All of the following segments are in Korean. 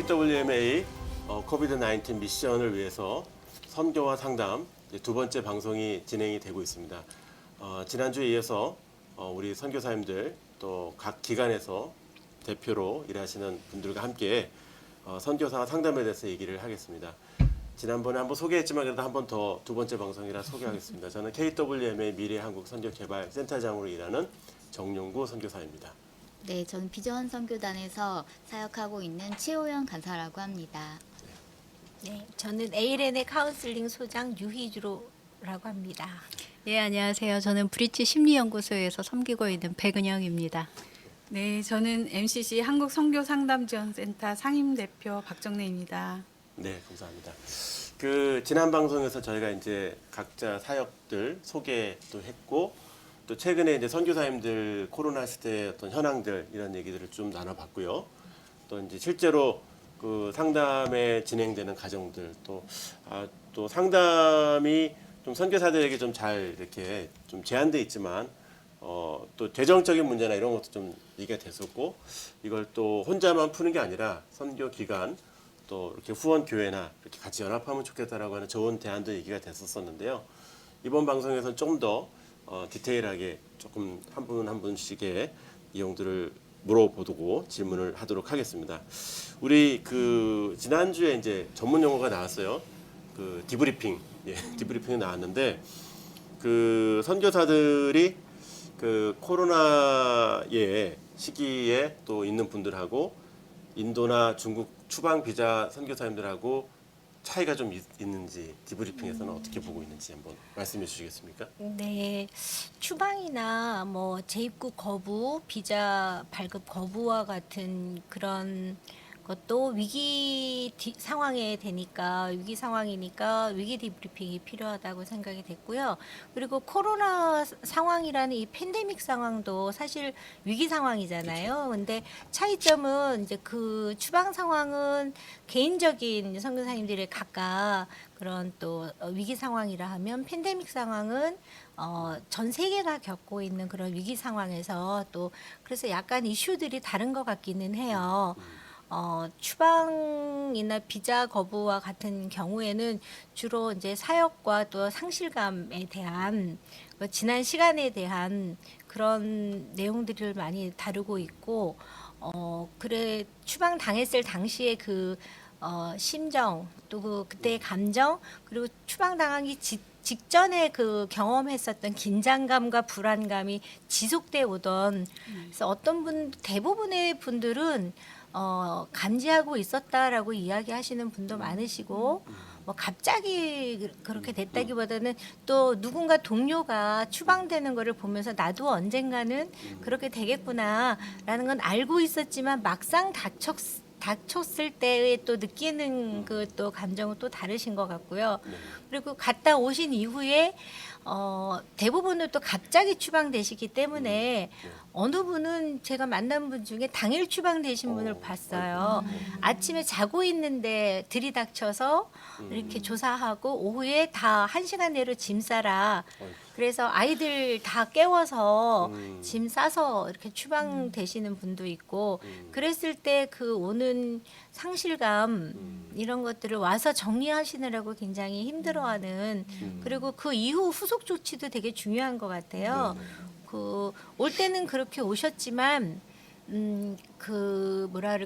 KWMA 코비드-19 미션을 위해서 선교와 상담 두 번째 방송이 진행이 되고 있습니다. 지난주에 이어서 우리 선교사님들 또 각 기관에서 대표로 일하시는 분들과 함께 선교사와 상담에 대해서 얘기를 하겠습니다. 지난번에 한번 소개했지만 그래도 한 번 더 두 번째 방송이라 소개하겠습니다. 저는 KWMA 미래한국선교개발센터장으로 일하는 정용구 선교사입니다. 네, 저는 비전 선교단에서 사역하고 있는 최호연 간사라고 합니다. 네, 저는 ALN의 카운슬링 소장 유희주라고 합니다. 예, 안녕하세요. 저는 브릿지 심리연구소에서 섬기고 있는 백은영입니다. 네, 저는 MCC 한국선교상담지원센터 상임대표 박정래입니다. 네, 감사합니다. 지난 방송에서 저희가 이제 각자 사역들 소개도 했고 또 최근에 이제 선교사님들 코로나 시대의 어떤 현황들 이런 얘기들을 좀 나눠봤고요. 또 이제 실제로 그 상담에 진행되는 과정들 또 상담이 좀 선교사들에게 좀 잘 이렇게 좀 제한돼 있지만 또 재정적인 문제나 이런 것도 좀 얘기가 됐었고 이걸 또 혼자만 푸는 게 아니라 선교 기관 또 이렇게 후원 교회나 이렇게 같이 연합하면 좋겠다라고 하는 좋은 대안도 얘기가 됐었었는데요. 이번 방송에서는 좀 더 디테일하게 조금 한 분 한 분씩의 내용들을 물어보고 질문을 하도록 하겠습니다. 우리 지난주에 이제 전문 용어가 나왔어요. 디브리핑, 디브리핑이 나왔는데 선교사들이 코로나의 시기에 또 있는 분들하고 인도나 중국 추방 비자 선교사님들하고 차이가 좀 있는지 디브리핑에서는 어떻게 보고 있는지 한번 말씀해 주시겠습니까? 네, 추방이나 뭐 재입국 거부, 비자 발급 거부와 같은 그런 것도 상황이니까 위기 디브리핑이 필요하다고 생각이 됐고요. 그리고 코로나 상황이라는 이 팬데믹 상황도 사실 위기 상황이잖아요. 근데 차이점은 이제 그 추방 상황은 개인적인 선교사님들의 각각 그런 또 위기 상황이라 하면 팬데믹 상황은 전 세계가 겪고 있는 그런 위기 상황에서 또 그래서 약간 이슈들이 다른 것 같기는 해요. 추방이나 비자 거부와 같은 경우에는 주로 이제 사역과 또 상실감에 대한 지난 시간에 대한 그런 내용들을 많이 다루고 있고, 추방 당했을 당시의 심정 또 그때의 감정 그리고 추방 당하기 직전에 경험했었던 긴장감과 불안감이 지속돼 오던 그래서 대부분의 분들은 감지하고 있었다라고 이야기하시는 분도 많으시고 뭐 갑자기 그렇게 됐다기보다는 또 누군가 동료가 추방되는 거를 보면서 나도 언젠가는 그렇게 되겠구나라는 건 알고 있었지만 막상 닥쳤을 때에 또 느끼는 또 감정은 또 다르신 것 같고요. 그리고 갔다 오신 이후에 대부분은 또 갑자기 추방되시기 때문에 어느 분은 제가 만난 분 중에 당일 추방되신 분을 봤어요. 아침에 자고 있는데 들이닥쳐서 이렇게 조사하고 오후에 다 1시간 내로 짐 싸라. 그래서 아이들 다 깨워서 짐 싸서 이렇게 추방되시는 분도 있고 그랬을 때 오는 상실감 이런 것들을 와서 정리하시느라고 굉장히 힘들어하는 그리고 그 이후 후속 조치도 되게 중요한 것 같아요. 올 때는 그렇게 오셨지만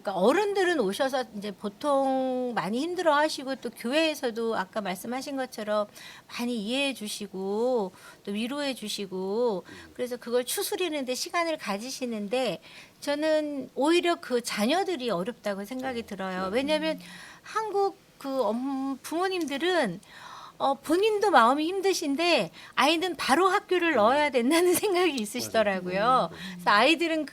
어른들은 오셔서 이제 보통 많이 힘들어 하시고 또 교회에서도 아까 말씀하신 것처럼 많이 이해해 주시고 또 위로해 주시고 그래서 그걸 추스리는데 시간을 가지시는데 저는 오히려 그 자녀들이 어렵다고 생각이 들어요. 왜냐하면 한국 부모님들은 본인도 마음이 힘드신데 아이는 바로 학교를 넣어야 된다는 생각이 있으시더라고요. 그래서 아이들은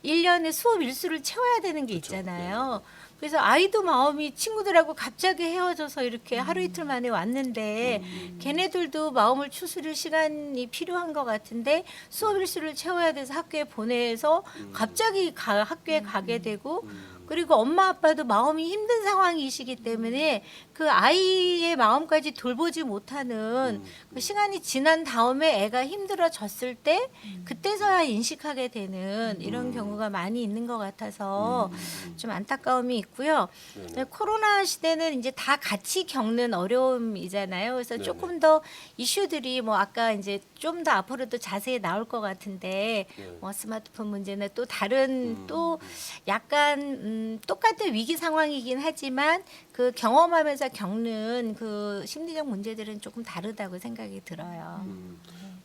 1년에 수업 일수를 채워야 되는 게 있잖아요. 그래서 아이도 마음이 친구들하고 갑자기 헤어져서 이렇게 하루 이틀 만에 왔는데 걔네들도 마음을 추스릴 시간이 필요한 것 같은데 수업 일수를 채워야 돼서 학교에 보내서 갑자기 학교에 가게 되고 그리고 엄마 아빠도 마음이 힘든 상황이시기 때문에 그 아이의 마음까지 돌보지 못하는 그 시간이 지난 다음에 애가 힘들어졌을 때 그때서야 인식하게 되는 이런 경우가 많이 있는 것 같아서 좀 안타까움이 있고요. 네네. 코로나 시대는 이제 다 같이 겪는 어려움이잖아요. 그래서 네네. 조금 더 이슈들이 뭐 아까 이제 좀 더 앞으로도 자세히 나올 것 같은데 네. 뭐 스마트폰 문제나 또 다른 또 약간 똑같은 위기 상황이긴 하지만 그 경험하면서 겪는 그 심리적 문제들은 조금 다르다고 생각이 들어요.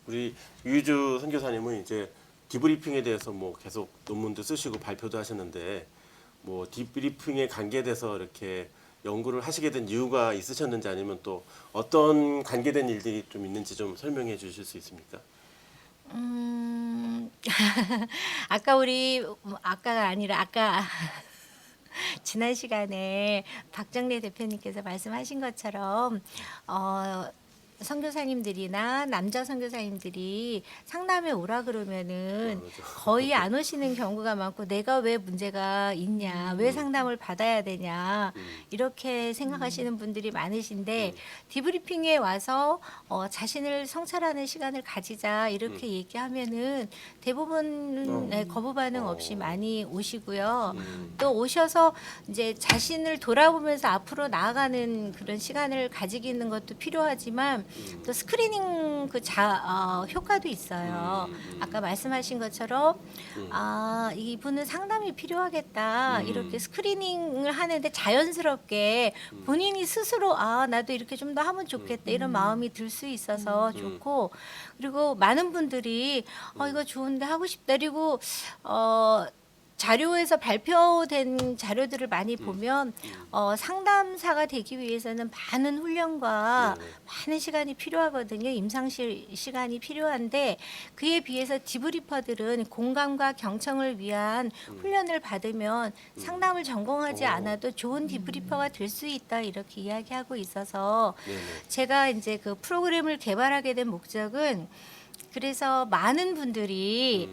우리 유주 선교사님은 이제 디브리핑에 대해서 뭐 계속 논문도 쓰시고 발표도 하셨는데 뭐 디브리핑에 관계돼서 이렇게 연구를 하시게 된 이유가 있으셨는지 아니면 또 어떤 관계된 일들이 좀 있는지 좀 설명해 주실 수 있습니까? 아까 아까가 아니라 아까 지난 시간에 박정래 대표님께서 말씀하신 것처럼 선교사님들이나 남자 선교사님들이 상담에 오라 그러면은 거의 안 오시는 경우가 많고 내가 왜 문제가 있냐, 왜 상담을 받아야 되냐 이렇게 생각하시는 분들이 많으신데 디브리핑에 와서 자신을 성찰하는 시간을 가지자 이렇게 얘기하면은 대부분 거부 반응 없이 많이 오시고요. 또 오셔서 이제 자신을 돌아보면서 앞으로 나아가는 그런 시간을 가지고 있는 것도 필요하지만 또 스크리닝 효과도 있어요. 아까 말씀하신 것처럼 이분은 상담이 필요하겠다 이렇게 스크리닝을 하는데 자연스럽게 본인이 스스로 나도 이렇게 좀 더 하면 좋겠다 이런 마음이 들 수 있어서 좋고 그리고 많은 분들이 이거 좋은데 하고 싶다 그리고 자료에서 발표된 자료들을 많이 보면 상담사가 되기 위해서는 많은 훈련과 많은 시간이 필요하거든요. 임상실 시간이 필요한데 그에 비해서 디브리퍼들은 공감과 경청을 위한 훈련을 받으면 상담을 전공하지 않아도 좋은 디브리퍼가 될 수 있다 이렇게 이야기하고 있어서 제가 이제 그 프로그램을 개발하게 된 목적은 그래서 많은 분들이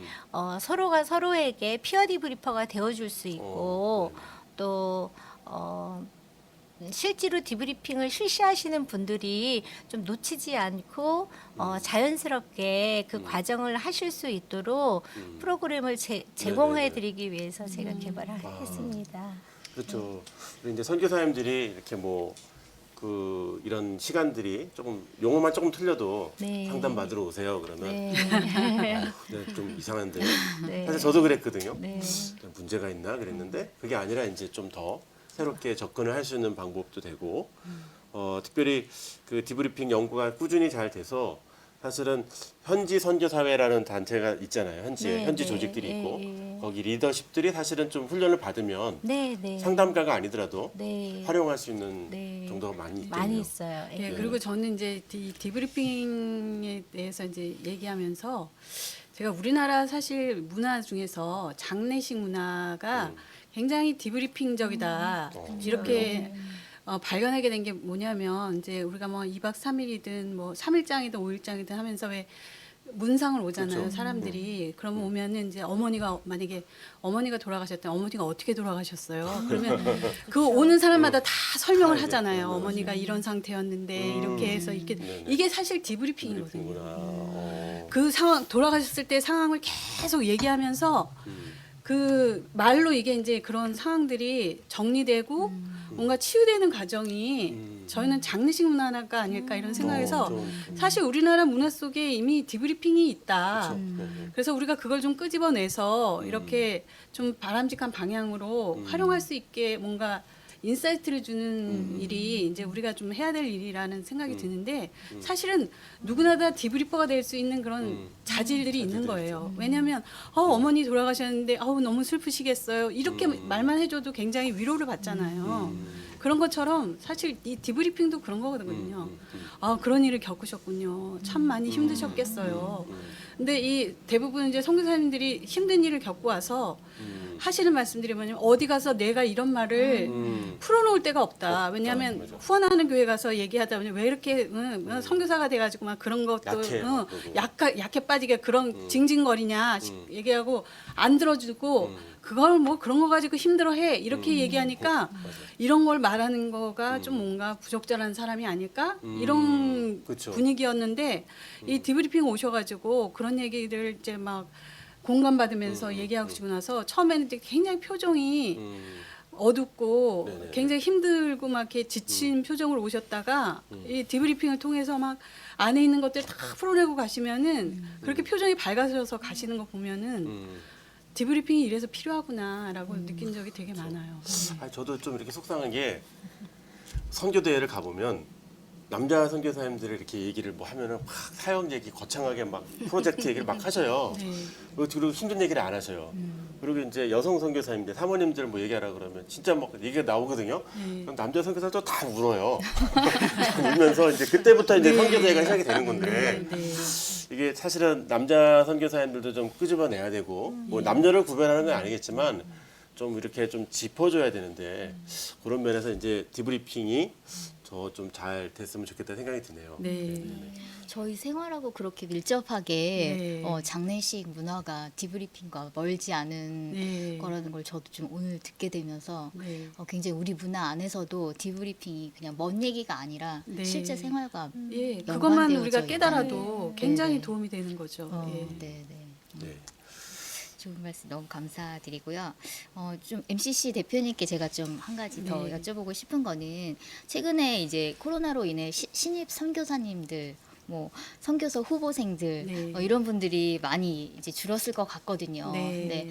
서로가 서로에게 피어 디브리퍼가 되어줄 수 있고 또 실제로 디브리핑을 실시하시는 분들이 좀 놓치지 않고 자연스럽게 그 과정을 하실 수 있도록 프로그램을 제공해드리기 위해서 제가 개발을 했습니다. 그렇죠. 우리 이제 선교사님들이 이렇게 뭐 이런 시간들이 조금 용어만 조금 틀려도 네. 상담 받으러 오세요. 그러면 네. 좀 이상한데 네. 사실 저도 그랬거든요. 네. 문제가 있나 그랬는데 그게 아니라 이제 좀 더 새롭게 접근을 할 수 있는 방법도 되고 특별히 그 디브리핑 연구가 꾸준히 잘 돼서 사실은 현지 선교사회라는 단체가 있잖아요. 현지 네, 조직들이 네, 있고 예. 거기 리더십들이 사실은 좀 훈련을 받으면 네, 네. 상담가가 아니더라도 네. 활용할 수 있는 네. 정도가 많이 있거든요. 많이 있어요. 예. 네, 그리고 저는 이제 디브리핑에 대해서 이제 얘기하면서 제가 우리나라 사실 문화 중에서 장례식 문화가 굉장히 디브리핑적이다. 이렇게 발견하게 된 게 뭐냐면 이제 우리가 뭐 2박 3일이든 뭐 3일장이든 5일장이든 하면서 왜 문상을 오잖아요. 그렇죠. 사람들이. 그러면 오면은 이제 만약에 어머니가 돌아가셨다면 어머니가 어떻게 돌아가셨어요? 그러면 그 오는 사람마다 다 설명을 하잖아요. 어머니가 이런 상태였는데 이렇게 해서 네네. 이게 사실 디브리핑이거든요. 디브리핑이구나. 그 상황 돌아가셨을 때 상황을 계속 얘기하면서 그 말로 이게 이제 그런 상황들이 정리되고 뭔가 치유되는 과정이 저희는 장례식 문화가 아닐까 이런 생각에서 사실 우리나라 문화 속에 이미 디브리핑이 있다. 그래서 우리가 그걸 좀 끄집어내서 이렇게 좀 바람직한 방향으로 활용할 수 있게 뭔가 인사이트를 주는 일이 이제 우리가 좀 해야 될 일이라는 생각이 드는데 사실은 누구나 다 디브리퍼가 될 수 있는 그런 자질들이 있는 거예요. 왜냐하면 어머니 돌아가셨는데 너무 슬프시겠어요. 이렇게 말만 해줘도 굉장히 위로를 받잖아요. 그런 것처럼 사실 이 디브리핑도 그런 거거든요. 그런 일을 겪으셨군요. 참 많이 힘드셨겠어요. 근데 이 대부분 이제 선교사님들이 힘든 일을 겪고 와서 하시는 말씀들이 뭐냐면 어디 가서 내가 이런 말을 풀어놓을 데가 없다. 왜냐하면 맞아. 후원하는 교회 가서 얘기하다 보니 왜 이렇게 선교사가 돼가지고 막 그런 것도 약해, 약해 빠지게 그런 징징거리냐 얘기하고 안 들어주고 그걸 뭐 그런 거 가지고 힘들어해 이렇게 얘기하니까 이런 걸 말하는 거가 좀 뭔가 부적절한 사람이 아닐까 이런 그쵸. 분위기였는데 이 디브리핑 오셔가지고 그런 얘기를 이제 막 공감받으면서 얘기하시고 나서 처음에는 이제 굉장히 표정이 어둡고 네네. 굉장히 힘들고 막 이렇게 지친 표정으로 오셨다가 이 디브리핑을 통해서 막 안에 있는 것들 다 풀어내고 가시면은 그렇게 표정이 밝아져서 가시는 거 보면은 디브리핑이 이래서 필요하구나라고 느낀 적이 되게 많아요. 아니, 저도 좀 이렇게 속상한 게 선교대회를 가보면 남자 선교사님들이 이렇게 얘기를 뭐 하면은 막 사역 얘기 거창하게 막 프로젝트 얘기를 막 하셔요. 네. 그리고 힘든 얘기를 안 하셔요. 그리고 이제 여성 선교사님들, 사모님들 뭐 얘기하라 그러면 진짜 막 얘기가 나오거든요. 네. 그럼 남자 선교사도 다 울어요. 울면서 이제 그때부터 이제 선교대회가 시작이 되는 건데 네. 이게 사실은 남자 선교사님들도 좀 끄집어내야 되고 뭐 남녀를 구별하는 건 아니겠지만 좀 이렇게 좀 짚어줘야 되는데 그런 면에서 이제 디브리핑이 저 좀 잘 됐으면 좋겠다 생각이 드네요. 네. 저희 생활하고 그렇게 밀접하게 네. 장례식 문화가 디브리핑과 멀지 않은 네. 거라는 걸 저도 좀 오늘 듣게 되면서 네. 굉장히 우리 문화 안에서도 디브리핑이 그냥 먼 얘기가 아니라 네. 실제 생활과 예, 연관되어져 그것만 우리가 있다. 깨달아도 굉장히 네네. 도움이 되는 거죠. 예. 네, 네. 네. 좋은 말씀 너무 감사드리고요. 좀 MCC 대표님께 제가 좀 한 가지 더 네. 여쭤보고 싶은 거는 최근에 이제 코로나로 인해 신입 선교사님들 뭐 선교사 후보생들 네. 이런 분들이 많이 이제 줄었을 것 같거든요. 네.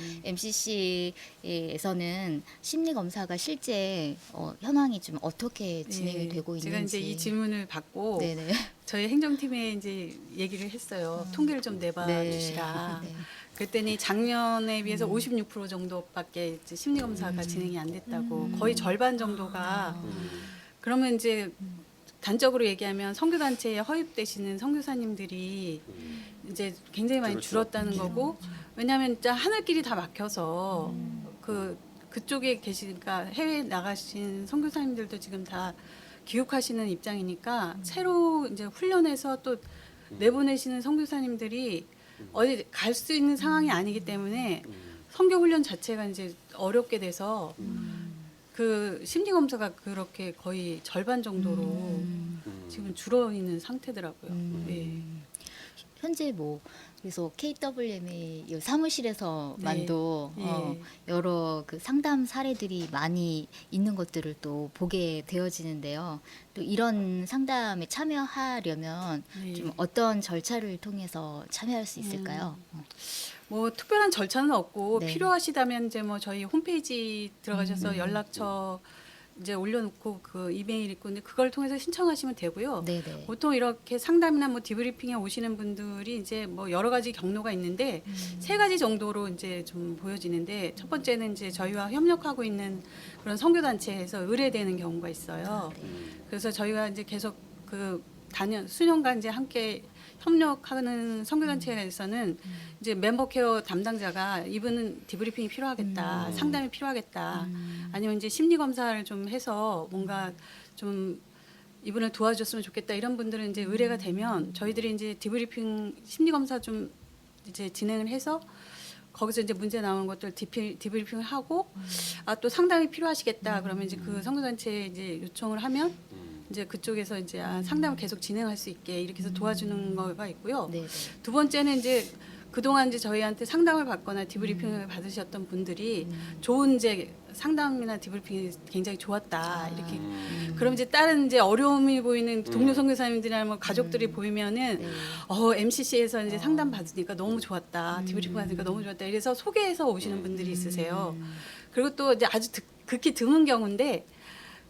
MCC에서는 심리 검사가 실제 현황이 좀 어떻게 진행이 예, 되고 있는지. 제가 이제 이 질문을 받고 네네. 저희 행정팀에 이제 얘기를 했어요. 통계를 좀 내봐 네. 주시라. 네. 그랬더니 작년에 비해서 56% 정도밖에 이제 심리 검사가 진행이 안 됐다고. 거의 절반 정도가. 그러면 이제 단적으로 얘기하면 선교단체에 허입되시는 선교사님들이 이제 굉장히 많이 그렇죠. 줄었다는 거고, 왜냐하면 진짜 하늘길이 다 막혀서 그쪽에 계시니까 해외 나가신 선교사님들도 지금 다 귀국하시는 입장이니까 새로 이제 훈련해서 또 내보내시는 선교사님들이 어디 갈 수 있는 상황이 아니기 때문에 선교 훈련 자체가 이제 어렵게 돼서 그 심리 검사가 그렇게 거의 절반 정도로 지금 줄어 있는 상태더라고요. 네. 현재 뭐 그래서 KWMA 이 사무실에서만도 네. 여러 그 상담 사례들이 많이 있는 것들을 또 보게 되어지는데요. 또 이런 상담에 참여하려면 네. 좀 어떤 절차를 통해서 참여할 수 있을까요? 뭐 특별한 절차는 없고 네. 필요하시다면 이제 뭐 저희 홈페이지 들어가셔서 연락처 이제 올려놓고 그 이메일 있고 근데 그걸 통해서 신청하시면 되고요. 네네. 보통 이렇게 상담이나 뭐 디브리핑에 오시는 분들이 이제 뭐 여러 가지 경로가 있는데 세 가지 정도로 이제 좀 보여지는데 첫 번째는 이제 저희와 협력하고 있는 그런 선교단체에서 의뢰되는 경우가 있어요. 그래서 저희가 이제 계속 그 수년간 이제 함께 협력하는 선교단체에서는 이제 멤버 케어 담당자가 이분은 디브리핑이 필요하겠다, 상담이 필요하겠다, 아니면 이제 심리 검사를 좀 해서 뭔가 좀 이분을 도와줬으면 좋겠다 이런 분들은 이제 의뢰가 되면 저희들이 이제 디브리핑 심리 검사 좀 이제 진행을 해서 거기서 이제 문제 나오는 것들 디브리핑을 하고 또 상담이 필요하시겠다 그러면 이제 그 선교단체에 이제 요청을 하면 이제 그쪽에서 이제 상담을 계속 진행할 수 있게 이렇게 해서 도와주는 거가 있고요. 네네. 두 번째는 이제 그동안 이제 저희한테 상담을 받거나 디브리핑을 받으셨던 분들이 좋은 이제 상담이나 디브리핑이 굉장히 좋았다 이렇게 그럼 이제 다른 이제 어려움이 보이는 동료 선교사님들이나 뭐 가족들이 보이면은 MCC에서 이제 상담 받으니까 너무 좋았다 디브리핑 받으니까 너무 좋았다 이래서 소개해서 오시는 분들이 있으세요. 그리고 또 이제 아주 극히 드문 경우인데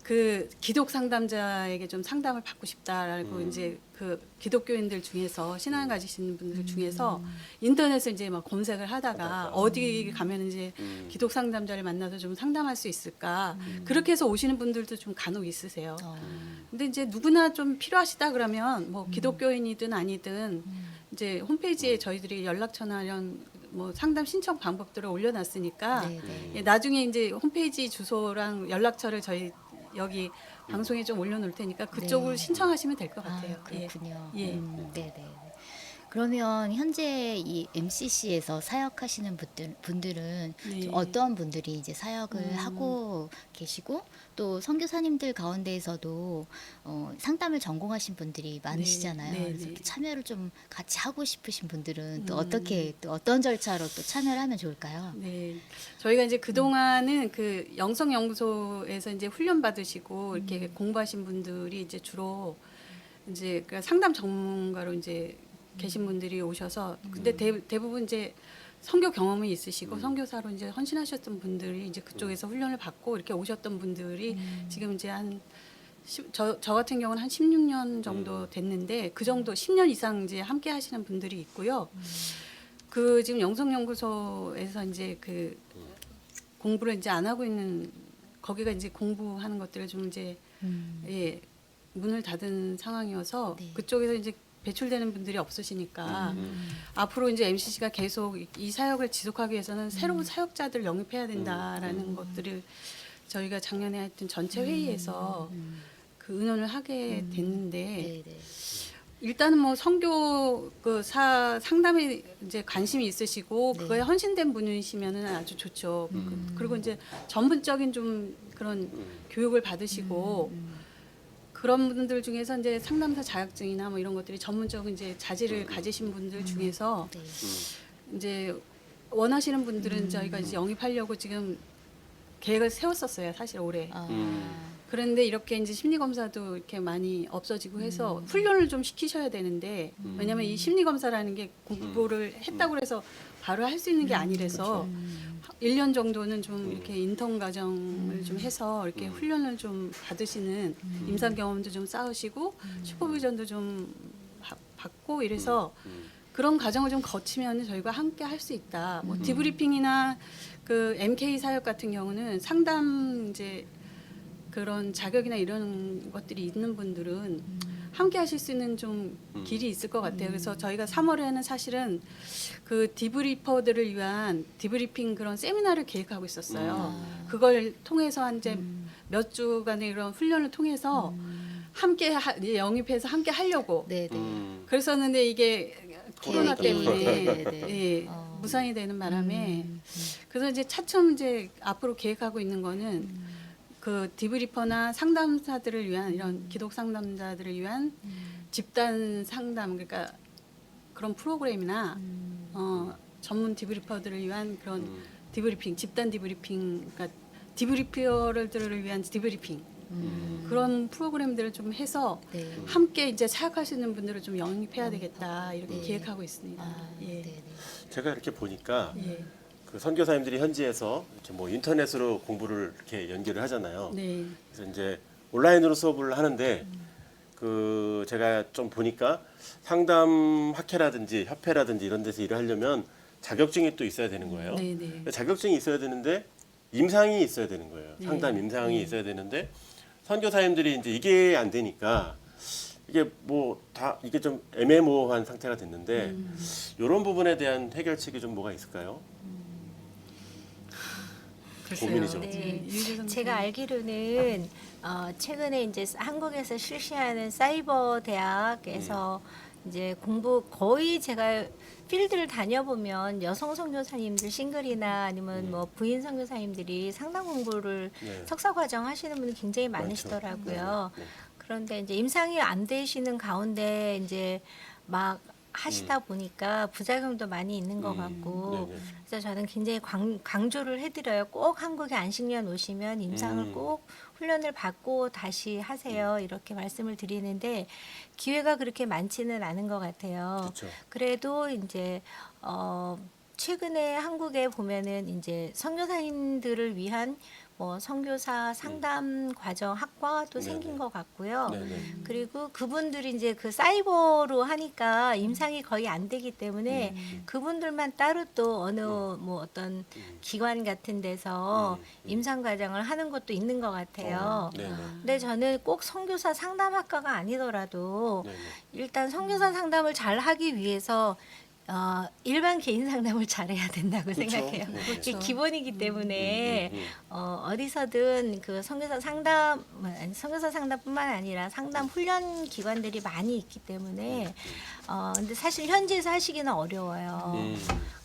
그 기독 상담자에게 좀 상담을 받고 싶다라고 이제 그 기독교인들 중에서 신앙을 가지시는 분들 중에서 인터넷에 이제 막 검색을 하다가 어디 가면 이제 기독 상담자를 만나서 좀 상담할 수 있을까 그렇게 해서 오시는 분들도 좀 간혹 있으세요. 근데 이제 누구나 좀 필요하시다 그러면 뭐 기독교인이든 아니든 이제 홈페이지에 저희들이 연락처나 이런 뭐 상담 신청 방법들을 올려놨으니까 네, 네. 예, 나중에 이제 홈페이지 주소랑 연락처를 저희 여기 방송에 좀 올려놓을 테니까 그쪽으로 네. 신청하시면 될 것 같아요. 아, 그렇군요. 예. 네, 네. 그러면 현재 이 MCC에서 사역하시는 분들은 네. 좀 어떤 분들이 이제 사역을 하고 계시고 또 선교사님들 가운데에서도 상담을 전공하신 분들이 많으시잖아요. 네, 그래서 네. 이렇게 참여를 좀 같이 하고 싶으신 분들은 또 음. 어떻게 또 어떤 절차로 또 참여를 하면 좋을까요? 네, 저희가 이제 그 동안은 그 영성연구소에서 이제 훈련 받으시고 이렇게 공부하신 분들이 이제 주로 이제 그 상담 전문가로 이제 계신 분들이 오셔서 근데 대부분 이제 선교 경험이 있으시고 선교사로 이제 헌신하셨던 분들이 이제 그쪽에서 훈련을 받고 이렇게 오셨던 분들이 지금 이제 저 같은 경우는 한 16년 정도 됐는데 그 정도 10년 이상 이제 함께 하시는 분들이 있고요. 그 지금 영성연구소에서 이제 그 공부를 이제 안 하고 있는 거기가 이제 공부하는 것들을 좀 이제 예, 문을 닫은 상황이어서 네. 그쪽에서 이제 배출되는 분들이 없으시니까 앞으로 이제 MCC가 계속 이 사역을 지속하기 위해서는 새로운 사역자들 영입해야 된다라는 것들을 저희가 작년에 하여튼 전체 회의에서 그 의논을 하게 됐는데 네, 네. 일단은 뭐 선교 그 상담에 이제 관심이 있으시고 네. 그거에 헌신된 분이시면은 아주 좋죠. 그리고 이제 전문적인 좀 그런 교육을 받으시고 그런 분들 중에서 이제 상담사 자격증이나 뭐 이런 것들이 전문적인 이제 자질을 가지신 분들 중에서 네. 이제 원하시는 분들은 저희가 이제 영입하려고 지금 계획을 세웠었어요. 사실 올해. 아, 그런데 이렇게 이제 심리 검사도 이렇게 많이 없어지고 해서 훈련을 좀 시키셔야 되는데 왜냐하면 이 심리 검사라는 게 공부를 했다고 해서 바로 할 수 있는 게 아니라서 1년 정도는 좀 이렇게 인턴 과정을 좀 해서 이렇게 훈련을 좀 받으시는 임상 경험도 좀 쌓으시고 슈퍼비전도 좀 받고 이래서 그런 과정을 좀 거치면 저희가 함께 할 수 있다. 뭐 디브리핑이나 그 MK 사역 같은 경우는 상담 이제 그런 자격이나 이런 것들이 있는 분들은 함께 하실 수 있는 좀 길이 있을 것 같아요. 그래서 저희가 3월에는 사실은 그 디브리퍼들을 위한 디브리핑 그런 세미나를 계획하고 있었어요. 그걸 통해서 한 이제 몇 주간의 이런 훈련을 통해서 함께 영입해서 함께 하려고 네, 네. 그랬었는데 이게 코로나 계획이- 때문에 네, 네. 예, 무산이 되는 바람에 그래서 이제 차츰 이제 앞으로 계획하고 있는 거는 그 디브리퍼나 상담사들을 위한 이런 기독 상담자들을 위한 집단 상담 그러니까 그런 프로그램이나 전문 디브리퍼들을 위한 그런 디브리핑 집단 디브리핑 그러니까 디브리퍼들을 위한 디브리핑 그런 프로그램들을 좀 해서 네. 함께 이제 사역하시는 분들을 좀 영입해야 되겠다 이렇게 네. 계획하고 있습니다. 아, 예. 네, 네. 제가 이렇게 보니까 예. 그 선교사님들이 현지에서 이렇게 뭐 인터넷으로 공부를 이렇게 연결을 하잖아요. 네. 그래서 이제 온라인으로 수업을 하는데 그 제가 좀 보니까 상담 학회라든지 협회라든지 이런 데서 일을 하려면 자격증이 또 있어야 되는 거예요. 네, 네. 자격증이 있어야 되는데 임상이 있어야 되는 거예요. 네. 상담 임상이 있어야 되는데 선교사님들이 이제 이게 안 되니까 이게 뭐 다 이게 좀 애매모호한 상태가 됐는데 이런 부분에 대한 해결책이 좀 뭐가 있을까요? 글쎄요. 고민이죠. 네. 유재 선생님. 제가 알기로는 최근에 이제 한국에서 실시하는 사이버 대학에서 이제 공부 거의 제가 필드를 다녀보면 여성 선교사님들 싱글이나 아니면 뭐 부인 선교사님들이 상담 공부를 네. 석사 과정 하시는 분이 굉장히 많죠. 많으시더라고요. 네. 그런데 이제 임상이 안 되시는 가운데 이제 막 하시다 보니까 부작용도 많이 있는 것 같고 네네. 그래서 저는 굉장히 강조를 해드려요. 꼭 한국에 안식년 오시면 임상을 꼭 훈련을 받고 다시 하세요. 이렇게 말씀을 드리는데 기회가 그렇게 많지는 않은 것 같아요. 그렇죠. 그래도 이제 최근에 한국에 보면은 이제 선교사님들을 위한 뭐 선교사 상담 과정 학과도 네네. 생긴 것 같고요. 네네. 그리고 그분들이 이제 그 사이버로 하니까 임상이 거의 안 되기 때문에 그분들만 따로 또 어느 뭐 어떤 기관 같은 데서 임상 과정을 하는 것도 있는 것 같아요. 네네. 근데 저는 꼭 선교사 상담학과가 아니더라도 네네. 일단 선교사 상담을 잘 하기 위해서 일반 개인 상담을 잘해야 된다고 그렇죠. 생각해요. 네. 이게 기본이기 때문에 어디서든 그 선교사 상담, 선교사 상담뿐만 아니라 상담 훈련 기관들이 많이 있기 때문에 근데 사실 현지에서 하시기는 어려워요.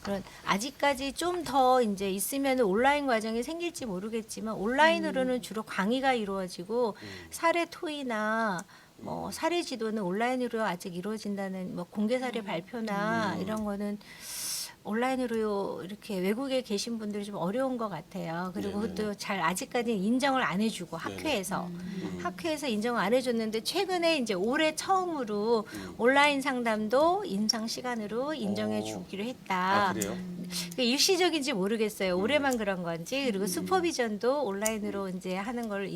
그런 아직까지 좀 더 이제 있으면 온라인 과정이 생길지 모르겠지만 온라인으로는 주로 강의가 이루어지고 사례 토의나 뭐 사례 지도는 온라인으로 아직 이루어진다는 뭐 공개 사례 발표나 이런 거는 온라인으로 이렇게 외국에 계신 분들이 좀 어려운 것 같아요. 그리고 네네. 그것도 잘 아직까지는 인정을 안 해주고 학회에서 인정을 안 해줬는데 최근에 이제 올해 처음으로 온라인 상담도 임상 시간으로 인정해 주기로 했다. 아, 그래요? 그 일시적인지 모르겠어요. 올해만 그런 건지. 그리고 슈퍼비전도 온라인으로 이제 하는 걸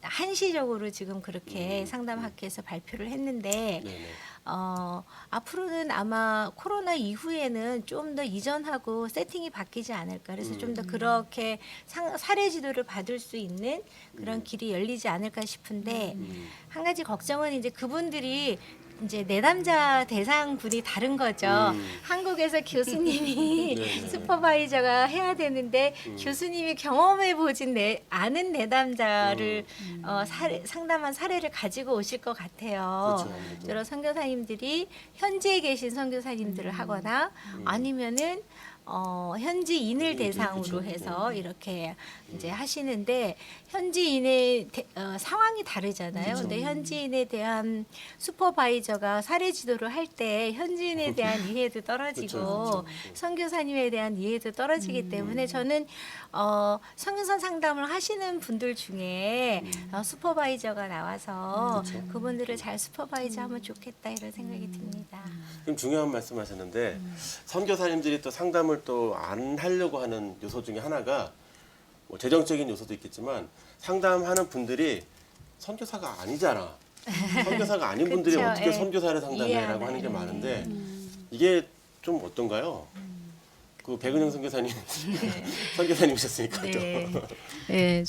한시적으로 지금 그렇게 상담학회에서 발표를 했는데 네네. 앞으로는 아마 코로나 이후에는 좀 더 이전하고 세팅이 바뀌지 않을까. 그래서 좀 더 그렇게 사례 지도를 받을 수 있는 그런 길이 열리지 않을까 싶은데 한 가지 걱정은 이제 그분들이 이제 내담자 대상군이 다른 거죠. 한국에서 교수님이 네네. 슈퍼바이저가 해야 되는데 교수님이 경험해 보진 아는 내담자를 상담한 사례를 가지고 오실 것 같아요. 그렇죠, 아무래도. 여러 선교사님들이 현지에 계신 선교사님들을 하거나 아니면은 현지인을 대상으로 그렇죠. 해서 이렇게 이제 하시는데 현지인의 상황이 다르잖아요. 근데 현지인에 대한 슈퍼바이저가 사례 지도를 할 때 현지인에 대한 이해도 떨어지고 그렇죠. 선교사님에 대한 이해도 떨어지기 때문에 저는 선교사 상담을 하시는 분들 중에 슈퍼바이저가 나와서 그분들을 잘 슈퍼바이저하면 좋겠다 이런 생각이 듭니다. 지금 중요한 말씀하셨는데 선교사님들이 또 상담을 또 안 하려고 하는 요소 중에 하나가 뭐 재정적인 요소도 있겠지만 상담하는 분들이 선교사가 아니잖아. 선교사가 아닌 분들이 그쵸, 어떻게 예. 선교사를 상담해라고 하는 게 많은데 이게 좀 어떤가요? 그 백은영 선교사님 선교사님이셨으니까 또. 예,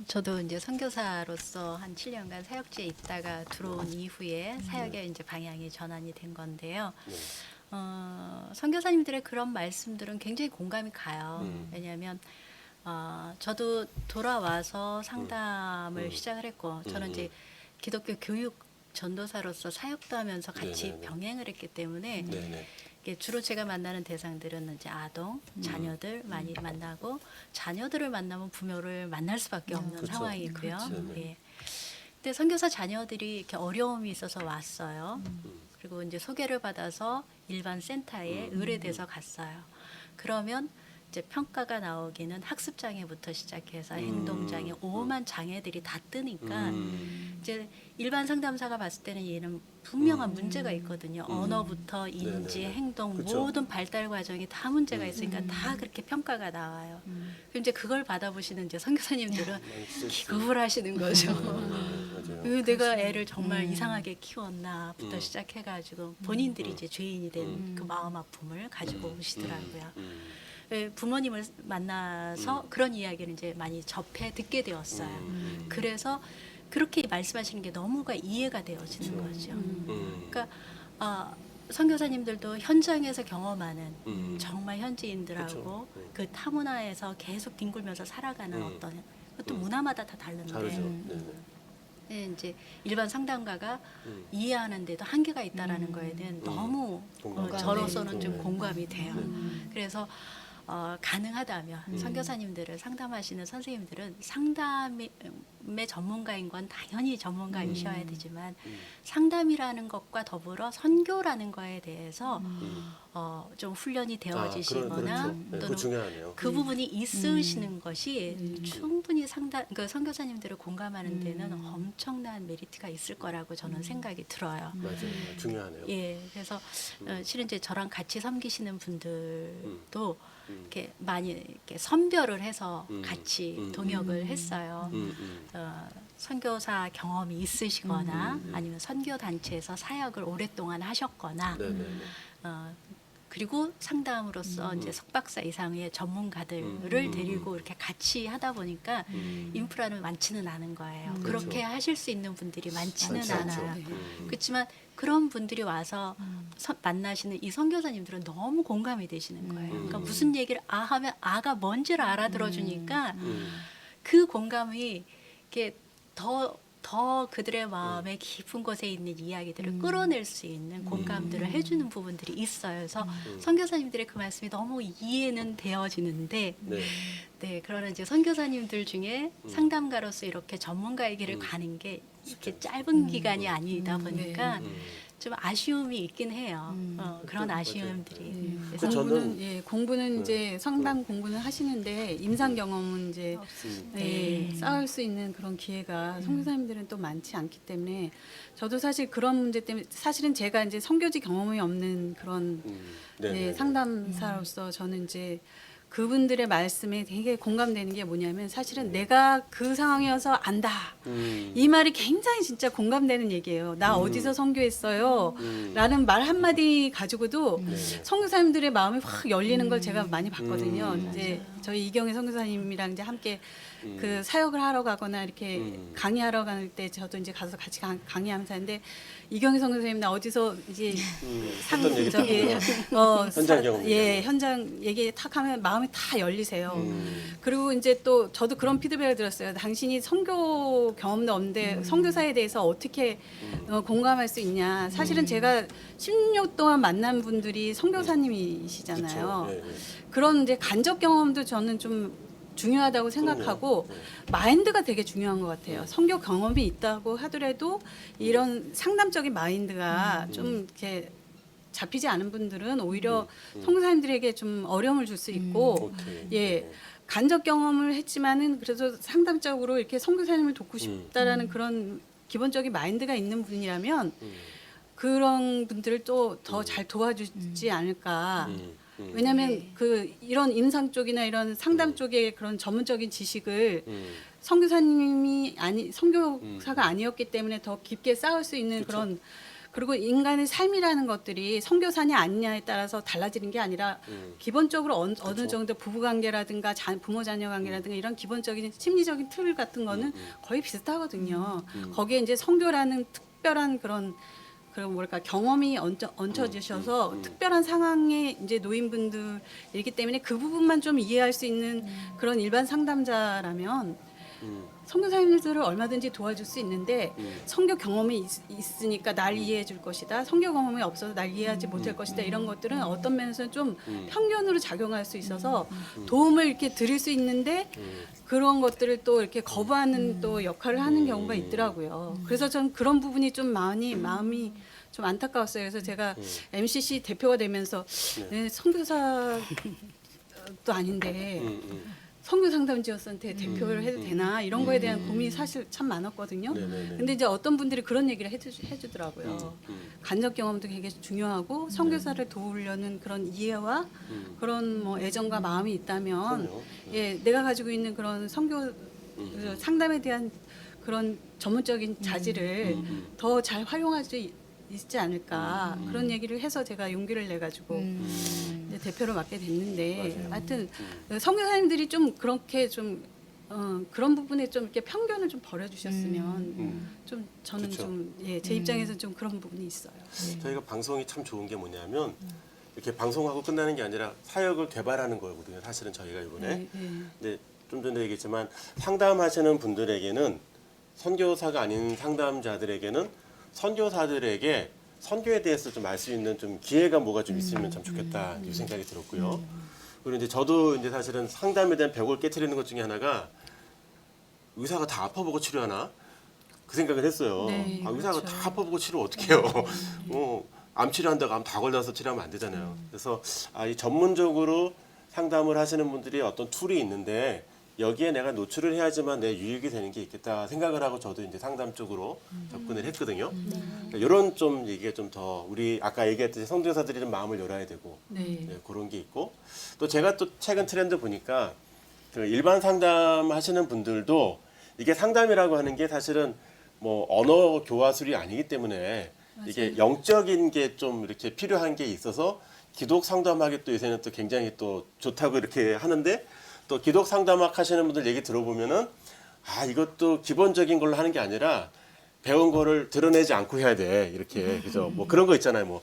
저도 이제 선교사로서 한 7년간 사역지에 있다가 들어온 이후에 사역의 이제 방향이 전환이 된 건데요. 네. 선교사님들의 그런 말씀들은 굉장히 공감이 가요. 왜냐하면 저도 돌아와서 상담을 시작을 했고 저는 이제 기독교 교육 전도사로서 사역도 하면서 같이 네네네. 병행을 했기 때문에 네네. 이게 주로 제가 만나는 대상들은 이제 아동, 자녀들 많이 만나고 자녀들을 만나면 부모를 만날 수밖에 없는 그쵸. 상황이고요. 그쵸. 예. 근데 선교사 자녀들이 이렇게 어려움이 있어서 왔어요. 그리고 이제 소개를 받아서 일반 센터에 의뢰돼서 갔어요. 그러면 이제 평가가 나오기는 학습 장애부터 시작해서 행동 장애, 오만 장애들이 다 뜨니까 이제 일반 상담사가 봤을 때는 얘는 분명한 문제가 있거든요. 언어부터 인지, 네네네. 행동 그쵸. 모든 발달 과정이 다 문제가 있으니까 다 그렇게 평가가 나와요. 그럼 이제 그걸 받아보시는 이제 선교사님들은 많이 스트레스. 기겁을 하시는 거죠. 맞아요. 내가 애를 정말 이상하게 키웠나부터 시작해가지고 본인들이 이제 죄인이 된 그 마음 아픔을 가지고 오시더라고요. 예, 부모님을 만나서 그런 이야기를 이제 많이 접해 듣게 되었어요. 그래서 그렇게 말씀하시는 게 너무가 이해가 되어지는 거죠. 그러니까 선교사님들도 현장에서 경험하는 정말 현지인들하고 그쵸. 그 타문화에서 계속 뒹굴면서 살아가는 어떤 그것도 문화마다 다 다른데 다르죠. 네네. 예, 이제 일반 상담가가 이해하는데도 한계가 있다라는 거에 대한 너무 공감이 저로서는 되죠. 좀 네. 공감이 돼요. 그래서 가능하다면 선교사님들을 상담하시는 선생님들은 상담의 전문가인 건 당연히 전문가이셔야 되지만 상담이라는 것과 더불어 선교라는 거에 대해서 좀 훈련이 되어지시거나 그렇죠. 네, 그거 또는 중요하네요. 그 부분이 있으시는 것이 충분히 그 선교사님들을 공감하는 데는 엄청난 메리트가 있을 거라고 저는 생각이 들어요. 맞아요. 중요하네요. 예, 그래서 실은 이제 저랑 같이 섬기시는 분들도 이렇게 많이 이렇게 선별을 해서 같이 동역을 했어요. 선교사 경험이 있으시거나 아니면 선교 단체에서 사역을 오랫동안 하셨거나 네네네. 그리고 상담으로서 이제 석박사 이상의 전문가들을 데리고 이렇게 같이 하다 보니까 인프라는 많지는 않은 거예요. 그렇게 하실 수 있는 분들이 많지는 많지 않죠. 않아요. 그렇지만 그런 분들이 와서 만나시는 이 선교사님들은 너무 공감이 되시는 거예요. 그러니까 음. 무슨 얘기를 하면 아가 뭔지를 알아들어 주니까 음. 그 공감이 이렇게 더 그들의 마음의 깊은 곳에 있는 이야기들을 끌어낼 수 있는 공감들을 해주는 부분들이 있어요. 그래서 선교사님들의 그 말씀이 너무 이해는 되어지는데, 네. 네, 그러나 이제 선교사님들 중에 상담가로서 이렇게 전문가의 길을 가는 게 이렇게 짧은 기간이 아니다 보니까 좀 아쉬움이 있긴 해요. 그런 아쉬움들이. 그래서 저는 공부는 이제 상담 공부는 하시는데 임상 경험은 이제 네. 쌓을 수 있는 그런 기회가 선교사님들은 또 많지 않기 때문에 저도 사실 그런 문제 때문에 사실은 제가 이제 선교지 경험이 없는 그런 네. 상담사로서 저는 이제 그분들의 말씀에 되게 공감되는 게 뭐냐면 사실은 내가 그 상황이어서 안다. 이 말이 굉장히 진짜 공감되는 얘기예요. 나 어디서 선교했어요. 라는 말 한마디 가지고도 선교사님들의 마음이 확 열리는 걸 제가 많이 봤거든요. 이제 저희 이경희 선교사님이랑 이제 함께 그 사역을 하러 가거나 이렇게 강의하러 갈 때 저도 이제 가서 같이 강의하면서 하는데 이경희 선교사님 나 어디서 이제 어떤 얘기 저기 현장 경험 현장 얘기 탁 하면 마음이 다 열리세요. 그리고 이제 또 저도 그런 피드백을 들었어요. 당신이 선교 경험도 없는데 선교사에 대해서 어떻게 공감할 수 있냐. 사실은 제가 16년 동안 만난 분들이 선교사님이시잖아요. 그렇죠. 네. 그런 이제 간접 경험도 저는 좀 중요하다고 생각하고 그럼요. 마인드가 되게 중요한 것 같아요. 선교 경험이 있다고 하더라도 이런 상담적인 마인드가 좀 이렇게 잡히지 않은 분들은 오히려 선교사님들에게 좀 어려움을 줄 수 있고 오케이. 예. 간접 경험을 했지만은 그래도 상담적으로 이렇게 선교사님을 돕고 싶다라는 그런 기본적인 마인드가 있는 분이라면 그런 분들을 또 더 잘 도와주지 않을까. 왜냐하면 그 이런 임상 쪽이나 이런 상담 쪽의 그런 전문적인 지식을 선교사님이 선교사가 아니었기 때문에 더 깊게 쌓을 수 있는 그쵸. 그런 그리고 인간의 삶이라는 것들이 선교사냐 아니냐에 따라서 달라지는 게 아니라 기본적으로 어느 정도 부부관계라든가 부모 자녀 관계라든가 이런 기본적인 심리적인 틀 같은 거는 거의 비슷하거든요. 거기에 이제 선교라는 특별한 그런 뭐랄까 경험이 얹혀지셔서 특별한 상황에 이제 노인분들이기 때문에 그 부분만 좀 이해할 수 있는 그런 일반 상담자라면 선교사님들을 얼마든지 도와줄 수 있는데 선교 경험이 있으니까 날 이해해 줄 것이다. 선교 경험이 없어서 날 이해하지 못할 것이다. 이런 것들은 어떤 면에서는 좀 편견으로 작용할 수 있어서 도움을 이렇게 드릴 수 있는데 그런 것들을 또 이렇게 거부하는 또 역할을 하는 경우가 있더라고요. 그래서 전 그런 부분이 좀 마음이 좀 안타까웠어요. 그래서 제가 MCC 대표가 되면서 선교사도 아닌데 선교 상담지원센터 대표를 해도 되나 이런 거에 대한 고민이 사실 참 많았거든요. 근데 이제 어떤 분들이 그런 얘기를 해주더라고요. 간접 경험도 굉장히 중요하고 선교사를 도우려는 그런 이해와 그런 뭐 애정과 마음이 있다면 그럼요. 예, 내가 가지고 있는 그런 선교 상담에 대한 그런 전문적인 자질을 더 잘 활용할 수 있지 않을까 그런 얘기를 해서 제가 용기를 내 가지고 이제 대표를 맡게 됐는데 하여튼 선교사님들이 좀 그렇게 좀 그런 부분에 좀 이렇게 편견을 좀 버려주셨으면 좀 저는 그쵸. 좀 제 입장에서 좀 그런 부분이 있어요. 저희가 방송이 참 좋은 게 뭐냐면 이렇게 방송하고 끝나는 게 아니라 사역을 개발하는 거거든요. 사실은 저희가 이번에. 근데 좀 전에 얘기했지만 상담하시는 분들에게는 선교사가 아닌 상담자들에게는 선교사들에게 선교에 대해서 좀 알 수 있는 좀 기회가 뭐가 좀 있으면 참 좋겠다 이 생각이 들었고요. 그리고 이제 저도 이제 사실은 상담에 대한 벽을 깨트리는 것 중에 하나가 의사가 다 아파보고 치료하나 그 생각을 했어요. 네, 아, 의사가 그렇죠. 다 아파보고 치료 어떻게 해요? 암 치료한다고 암 다 걸려서 치료하면 안 되잖아요. 그래서 이 전문적으로 상담을 하시는 분들이 어떤 툴이 있는데 여기에 내가 노출을 해야지만 내 유익이 되는 게 있겠다 생각을 하고 저도 이제 상담 쪽으로 접근을 했거든요. 그러니까 이런 좀 얘기가 좀 더 우리 아까 얘기했듯이 선교사들이 좀 마음을 열어야 되고 그런 게 있고 또 제가 또 최근 트렌드 보니까 그 일반 상담 하시는 분들도 이게 상담이라고 하는 게 사실은 뭐 언어 교화술이 아니기 때문에 이게 영적인 게 좀 이렇게 필요한 게 있어서 기독 상담학이 또 요새는 또 굉장히 또 좋다고 이렇게 하는데 또 기독 상담학 하시는 분들 얘기 들어보면은 이것도 기본적인 걸로 하는 게 아니라 배운 거를 드러내지 않고 해야 돼 이렇게 그죠 뭐 그런 거 있잖아요 뭐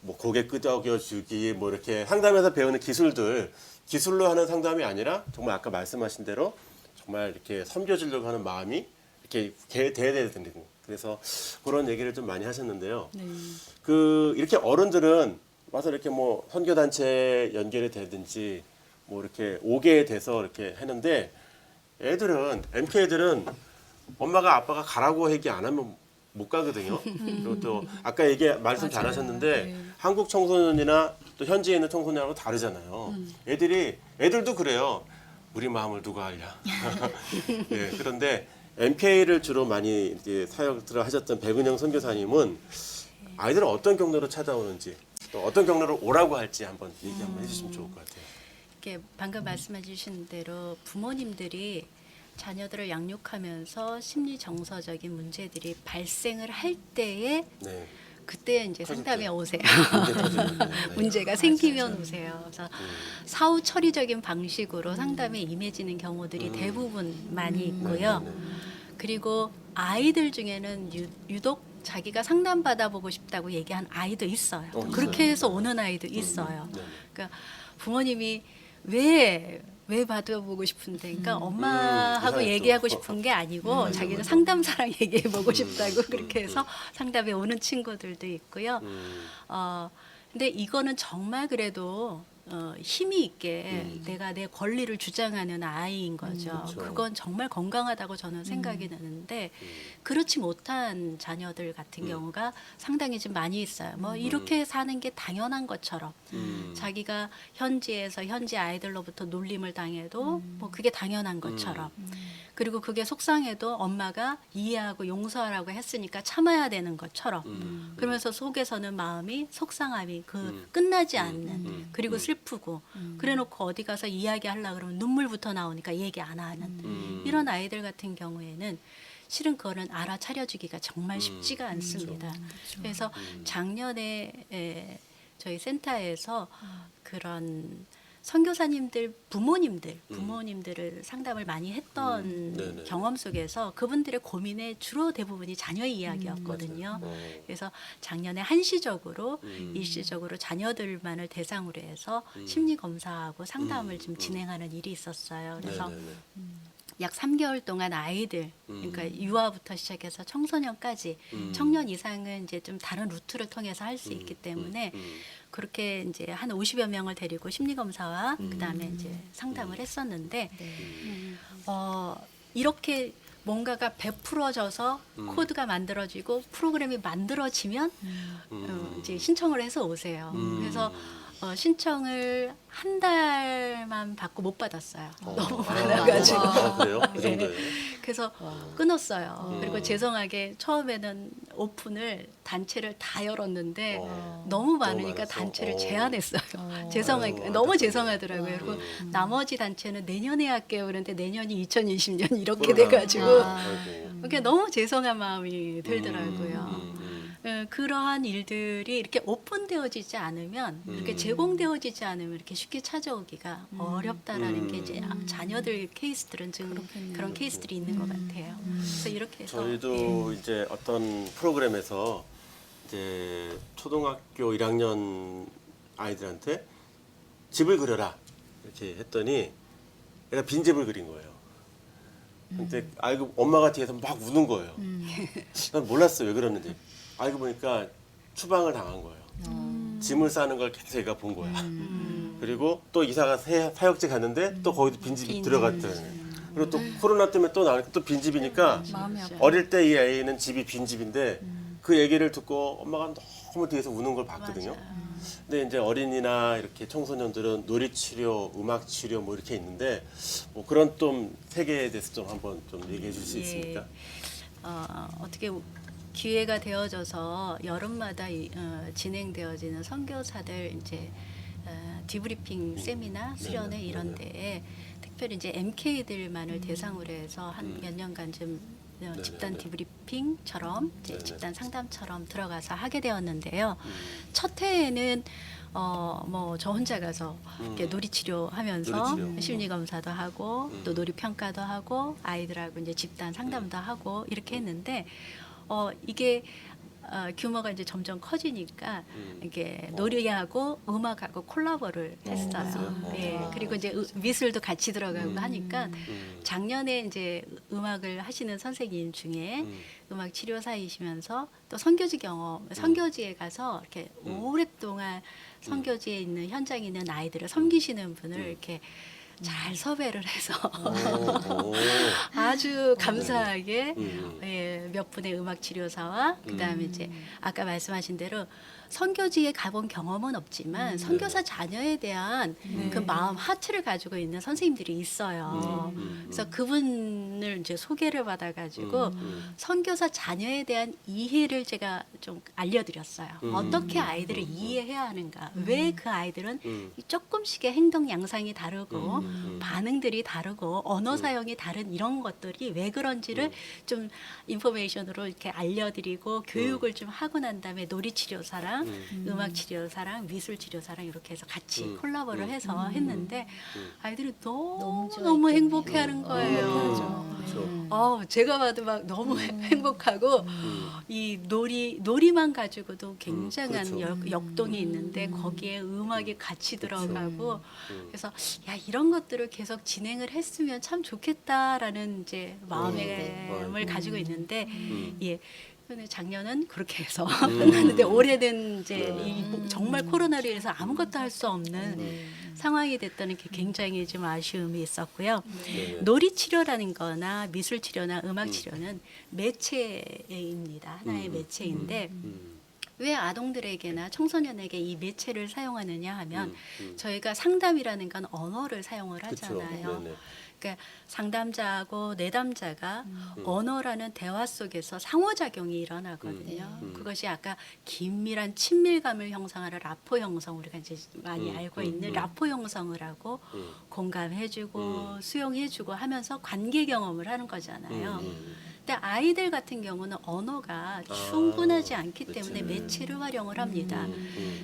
뭐 고개 끄덕여주기 뭐 이렇게 상담에서 배우는 기술로 하는 상담이 아니라 정말 아까 말씀하신 대로 정말 이렇게 섬겨주려고 하는 마음이 이렇게 돼야 되는 거. 그래서 그런 얘기를 좀 많이 하셨는데요. 네. 이렇게 어른들은 와서 이렇게 뭐 선교 단체 연결이 되든지 뭐 이렇게 오게 돼서 이렇게 하는데 MK들은 엄마가 아빠가 가라고 얘기 안 하면 못 가거든요. 그리고 또 아까 말씀 잘하셨는데 네. 한국 청소년이나 또 현지에 있는 청소년하고 다르잖아요. 애들도 그래요. 우리 마음을 누가 알냐. 네, 그런데 MK를 주로 많이 이제 사역들을 하셨던 백은영 선교사님은 아이들은 어떤 경로로 찾아오는지 또 어떤 경로로 오라고 할지 한번 얘기 한번 해주시면 좋을 것 같아요. 이렇게 방금 말씀해 주신 대로 부모님들이 자녀들을 양육하면서 심리 정서적인 문제들이 발생을 할 때에 네. 그때 이제 터질 상담에 때. 오세요. 문제 터지는 거. 네. 문제가 생기면 오세요. 그래서 사후 처리적인 방식으로 상담에 임해지는 경우들이 대부분 많이 있고요. 네, 네, 네. 그리고 아이들 중에는 유독 자기가 상담 받아보고 싶다고 얘기한 아이도 있어요. 그렇게 있어요. 해서 오는 아이도 있어요. 네. 그러니까 부모님이 왜 받아보고 싶은데, 그러니까 엄마하고 세상에 얘기하고 또. 싶은 게 아니고 맞아, 자기는 맞아. 상담사랑 얘기해보고 싶다고 그렇게 해서 상담에 오는 친구들도 있고요. 근데 이거는 정말 그래도 힘이 있게 내가 내 권리를 주장하는 아이인 거죠. 그렇죠. 그건 정말 건강하다고 저는 생각이 드는데 그렇지 못한 자녀들 같은 경우가 상당히 좀 많이 있어요. 뭐 이렇게 사는 게 당연한 것처럼 자기가 현지에서 현지 아이들로부터 놀림을 당해도 뭐 그게 당연한 것처럼 그리고 그게 속상해도 엄마가 이해하고 용서하라고 했으니까 참아야 되는 것처럼 그러면서 속에서는 마음이 속상함이 끝나지 않는 그리고 슬프고 그래놓고 어디 가서 이야기하려고 그러면 눈물부터 나오니까 얘기 안 하는 이런 아이들 같은 경우에는 실은 그거는 알아차려주기가 정말 쉽지가 않습니다. 그래서 작년에 저희 센터에서 그런 선교사님들 부모님들을 상담을 많이 했던 네네. 경험 속에서 그분들의 고민의 주로 대부분이 자녀 이야기였거든요. 그래서 작년에 한시적으로 일시적으로 자녀들만을 대상으로 해서 심리 검사하고 상담을 좀 진행하는 일이 있었어요. 그래서 네네네. 약 3개월 동안 아이들, 그러니까 유아부터 시작해서 청소년까지, 청년 이상은 이제 좀 다른 루트를 통해서 할 수 있기 때문에 그렇게 이제 한 50여 명을 데리고 심리 검사와 그다음에 이제 상담을 했었는데 이렇게 뭔가가 베풀어져서 코드가 만들어지고 프로그램이 만들어지면 이제 신청을 해서 오세요. 그래서 신청을 한 달만 받고 못 받았어요. 너무 많아가지고. 그래요? 그 정도예요? 그래서 끊었어요. 그리고 죄송하게 처음에는 오픈을 단체를 다 열었는데 너무 많으니까 많아서? 단체를 제한했어요. 죄송하게 아유, 너무 안타깝네요. 죄송하더라고요. 그리고 나머지 단체는 내년에 할게요. 그런데 내년이 2020년 이렇게 코로나. 돼가지고 아이고. 그게 너무 죄송한 마음이 들더라고요. 그러한 일들이 이렇게 오픈되어지지 않으면 이렇게 제공되어지지 않으면 이렇게 쉽게 찾아오기가 어렵다라는 게 이제 자녀들 케이스들은 좀 그런 케이스들이 있는 것 같아요. 그래서 이렇게 해서 저희도 이제 어떤 프로그램에서 이제 초등학교 1학년 아이들한테 집을 그려라 이렇게 했더니 얘가 빈집을 그린 거예요. 근데 알고 엄마가 뒤에서 막 우는 거예요. 난 몰랐어요 왜 그러는지. 알고 보니까 추방을 당한 거예요. 짐을 싸는 걸 계속 얘가 본 거야. 그리고 또 이사가 사역지 갔는데 또 거기도 빈집이 들어갔더니 그리고 또 코로나 때문에 또 나니까 또 빈집이니까 마음이 아파. 어릴 때 이 아이는 집이 빈집인데 그 얘기를 듣고 엄마가 너무 뒤에서 우는 걸 봤거든요. 근데 이제 어린이나 이렇게 청소년들은 놀이치료, 음악치료 뭐 이렇게 있는데 뭐 그런 좀 세계에 대해서 좀 한번 좀 얘기해 줄 수 예. 있습니까? 어떻게 기회가 되어져서 여름마다 진행되어지는 선교사들 이제 디브리핑 세미나 수련회 이런 데에 특별히 이제 MK들만을 대상으로 해서 한 몇 년간 좀 집단 디브리핑처럼 이제 네네. 집단 상담처럼 들어가서 하게 되었는데요. 첫 해에는 뭐 저 혼자 가서 이렇게 놀이치료 하면서 놀이치료. 심리 검사도 하고 또 놀이 평가도 하고 아이들하고 이제 집단 상담도 하고 이렇게 했는데 이게 규모가 이제 점점 커지니까 이게 놀이하고 음악하고 콜라보를 했어요. 그랬어요? 예. 그리고 이제 미술도 같이 들어가고 하니까 작년에 이제 음악을 하시는 선생님 중에 음악 치료사이시면서 또 선교지 경험, 선교지에 가서 이렇게 오랫동안 선교지에 있는 현장에 있는 아이들을 섬기시는 분을 이렇게 잘 섭외를 해서 아주 감사하게 예, 몇 분의 음악 치료사와 그다음에 이제 아까 말씀하신 대로 선교지에 가본 경험은 없지만 선교사 자녀에 대한 그 마음 하트를 가지고 있는 선생님들이 있어요. 그래서 그분을 이제 소개를 받아가지고 선교사 자녀에 대한 이해를 제가 좀 알려드렸어요. 어떻게 아이들을 이해해야 하는가? 왜 그 아이들은 조금씩의 행동 양상이 다르고 반응들이 다르고 언어 사용이 다른 이런 것들이 왜 그런지를 좀 인포메이션으로 이렇게 알려드리고 교육을 좀 하고 난 다음에 놀이치료사랑 음악 치료사랑 미술 치료사랑 이렇게 해서 같이 콜라보를 해서 했는데 아이들이 너무 너무 행복해하는 거예요. 제가 봐도 막 너무 행복하고 이 놀이만 가지고도 굉장한 그렇죠. 역동이 있는데 거기에 음악이 같이 들어가고 그래서 야 이런 것들을 계속 진행을 했으면 참 좋겠다라는 이제 마음을 가지고 있는데 예. 근데 작년은 그렇게 해서 끝났는데 올해는 이제 정말 코로나로 인해서 아무것도 할 수 없는 상황이 됐다는 게 굉장히 좀 아쉬움이 있었고요. 놀이 치료라는 거나 미술 치료나 음악 치료는 매체입니다. 하나의 매체인데 왜 아동들에게나 청소년에게 이 매체를 사용하느냐 하면 저희가 상담이라는 건 언어를 사용을 하잖아요. 네네. 그러니까 상담자하고 내담자가 언어라는 대화 속에서 상호작용이 일어나거든요. 그것이 아까 긴밀한 친밀감을 형성하는 라포 형성 우리가 이제 많이 알고 있는 라포 형성을 하고 공감해주고 수용해주고 하면서 관계 경험을 하는 거잖아요. 근데 아이들 같은 경우는 언어가 충분하지 않기 때문에 매체를 활용을 합니다.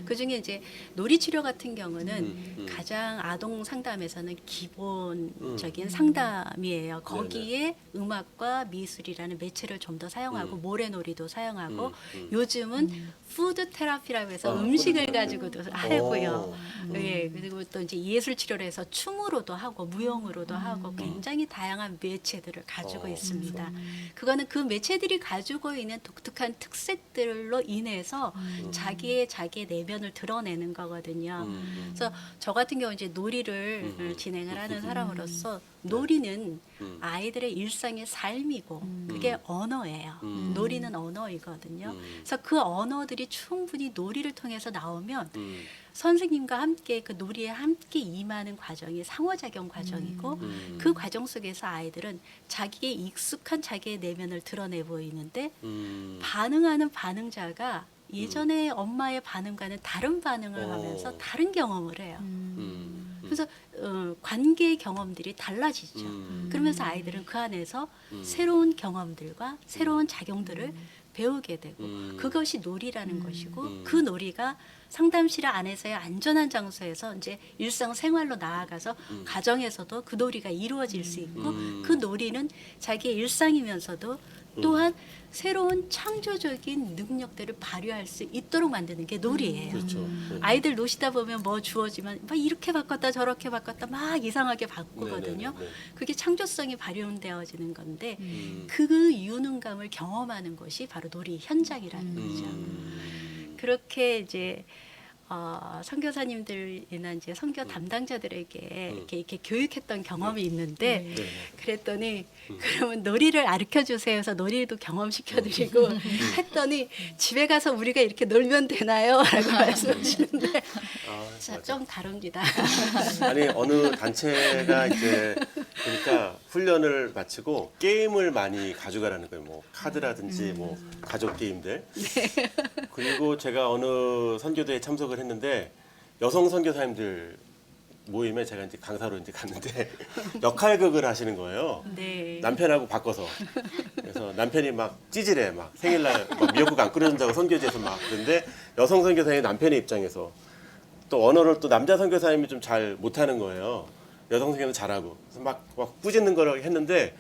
그중에 이제 놀이치료 같은 경우는 가장 아동 상담에서는 기본적인 상담이에요. 거기에 음악과 미술이라는 매체를 좀 더 사용하고 모래놀이도 사용하고 요즘은 푸드 테라피라고 해서 음식을 가지고도 하고요. 예, 그리고 또 이제 예술 치료를 해서 춤으로도 하고 무용으로도 하고 굉장히 다양한 매체들을 가지고 있습니다. 그거는 그 매체들이 가지고 있는 독특한 특색들로 인해서 자기의 내면을 드러내는 거거든요. 그래서 저 같은 경우 이제 놀이를 진행을 하는 사람으로서 놀이는 아이들의 일상의 삶이고 그게 언어예요. 놀이는 언어이거든요. 그래서 그 언어들이 충분히 놀이를 통해서 나오면 선생님과 함께 그 놀이에 함께 임하는 과정이 상호작용 과정이고 그 과정 속에서 아이들은 자기의 익숙한 자기의 내면을 드러내 보이는데 반응하는 반응자가 예전에 엄마의 반응과는 다른 반응을 하면서 다른 경험을 해요. 그래서 관계의 경험들이 달라지죠. 그러면서 아이들은 그 안에서 새로운 경험들과 새로운 작용들을 배우게 되고 그것이 놀이라는 것이고 그 놀이가 상담실 안에서의 안전한 장소에서 이제 일상생활로 나아가서 가정에서도 그 놀이가 이루어질 수 있고 그 놀이는 자기의 일상이면서도 또한 새로운 창조적인 능력들을 발휘할 수 있도록 만드는 게 놀이예요. 그렇죠. 아이들 노시다 보면 뭐 주어지면 막 이렇게 바꿨다 저렇게 바꿨다 막 이상하게 바꾸거든요. 네네네. 그게 창조성이 발현되어지는 건데 그 유능감을 경험하는 것이 바로 놀이 현장이라는 거죠. 그렇게 이제 선교사님들이나 이제 선교 담당자들에게 이렇게 교육했던 경험이 있는데 그랬더니 그러면 놀이를 가르쳐 주세요 해서 놀이도 경험시켜드리고 했더니 집에 가서 우리가 이렇게 놀면 되나요? 라고 말씀하시는데 좀 다릅니다. 아니 어느 단체가 이제 그러니까 훈련을 마치고 게임을 많이 가져가라는 거예요. 뭐 카드라든지 뭐 가족 게임들. 그리고 제가 어느 선교대에 참석을 했는데 여성 선교사님들 모임에 제가 이제 강사로 이제 갔는데 역할극을 하시는 거예요. 네. 남편하고 바꿔서. 그래서 남편이 막 찌질해. 막 생일날 막 미역국 안 끓여준다고 선교지에서 막. 그런데 여성 선교사님 남편의 입장에서 또 언어를 또 남자 선교사님이 좀 잘 못하는 거예요. 여성 선교는 잘하고. 그래서 막 꾸짖는 거를 했는데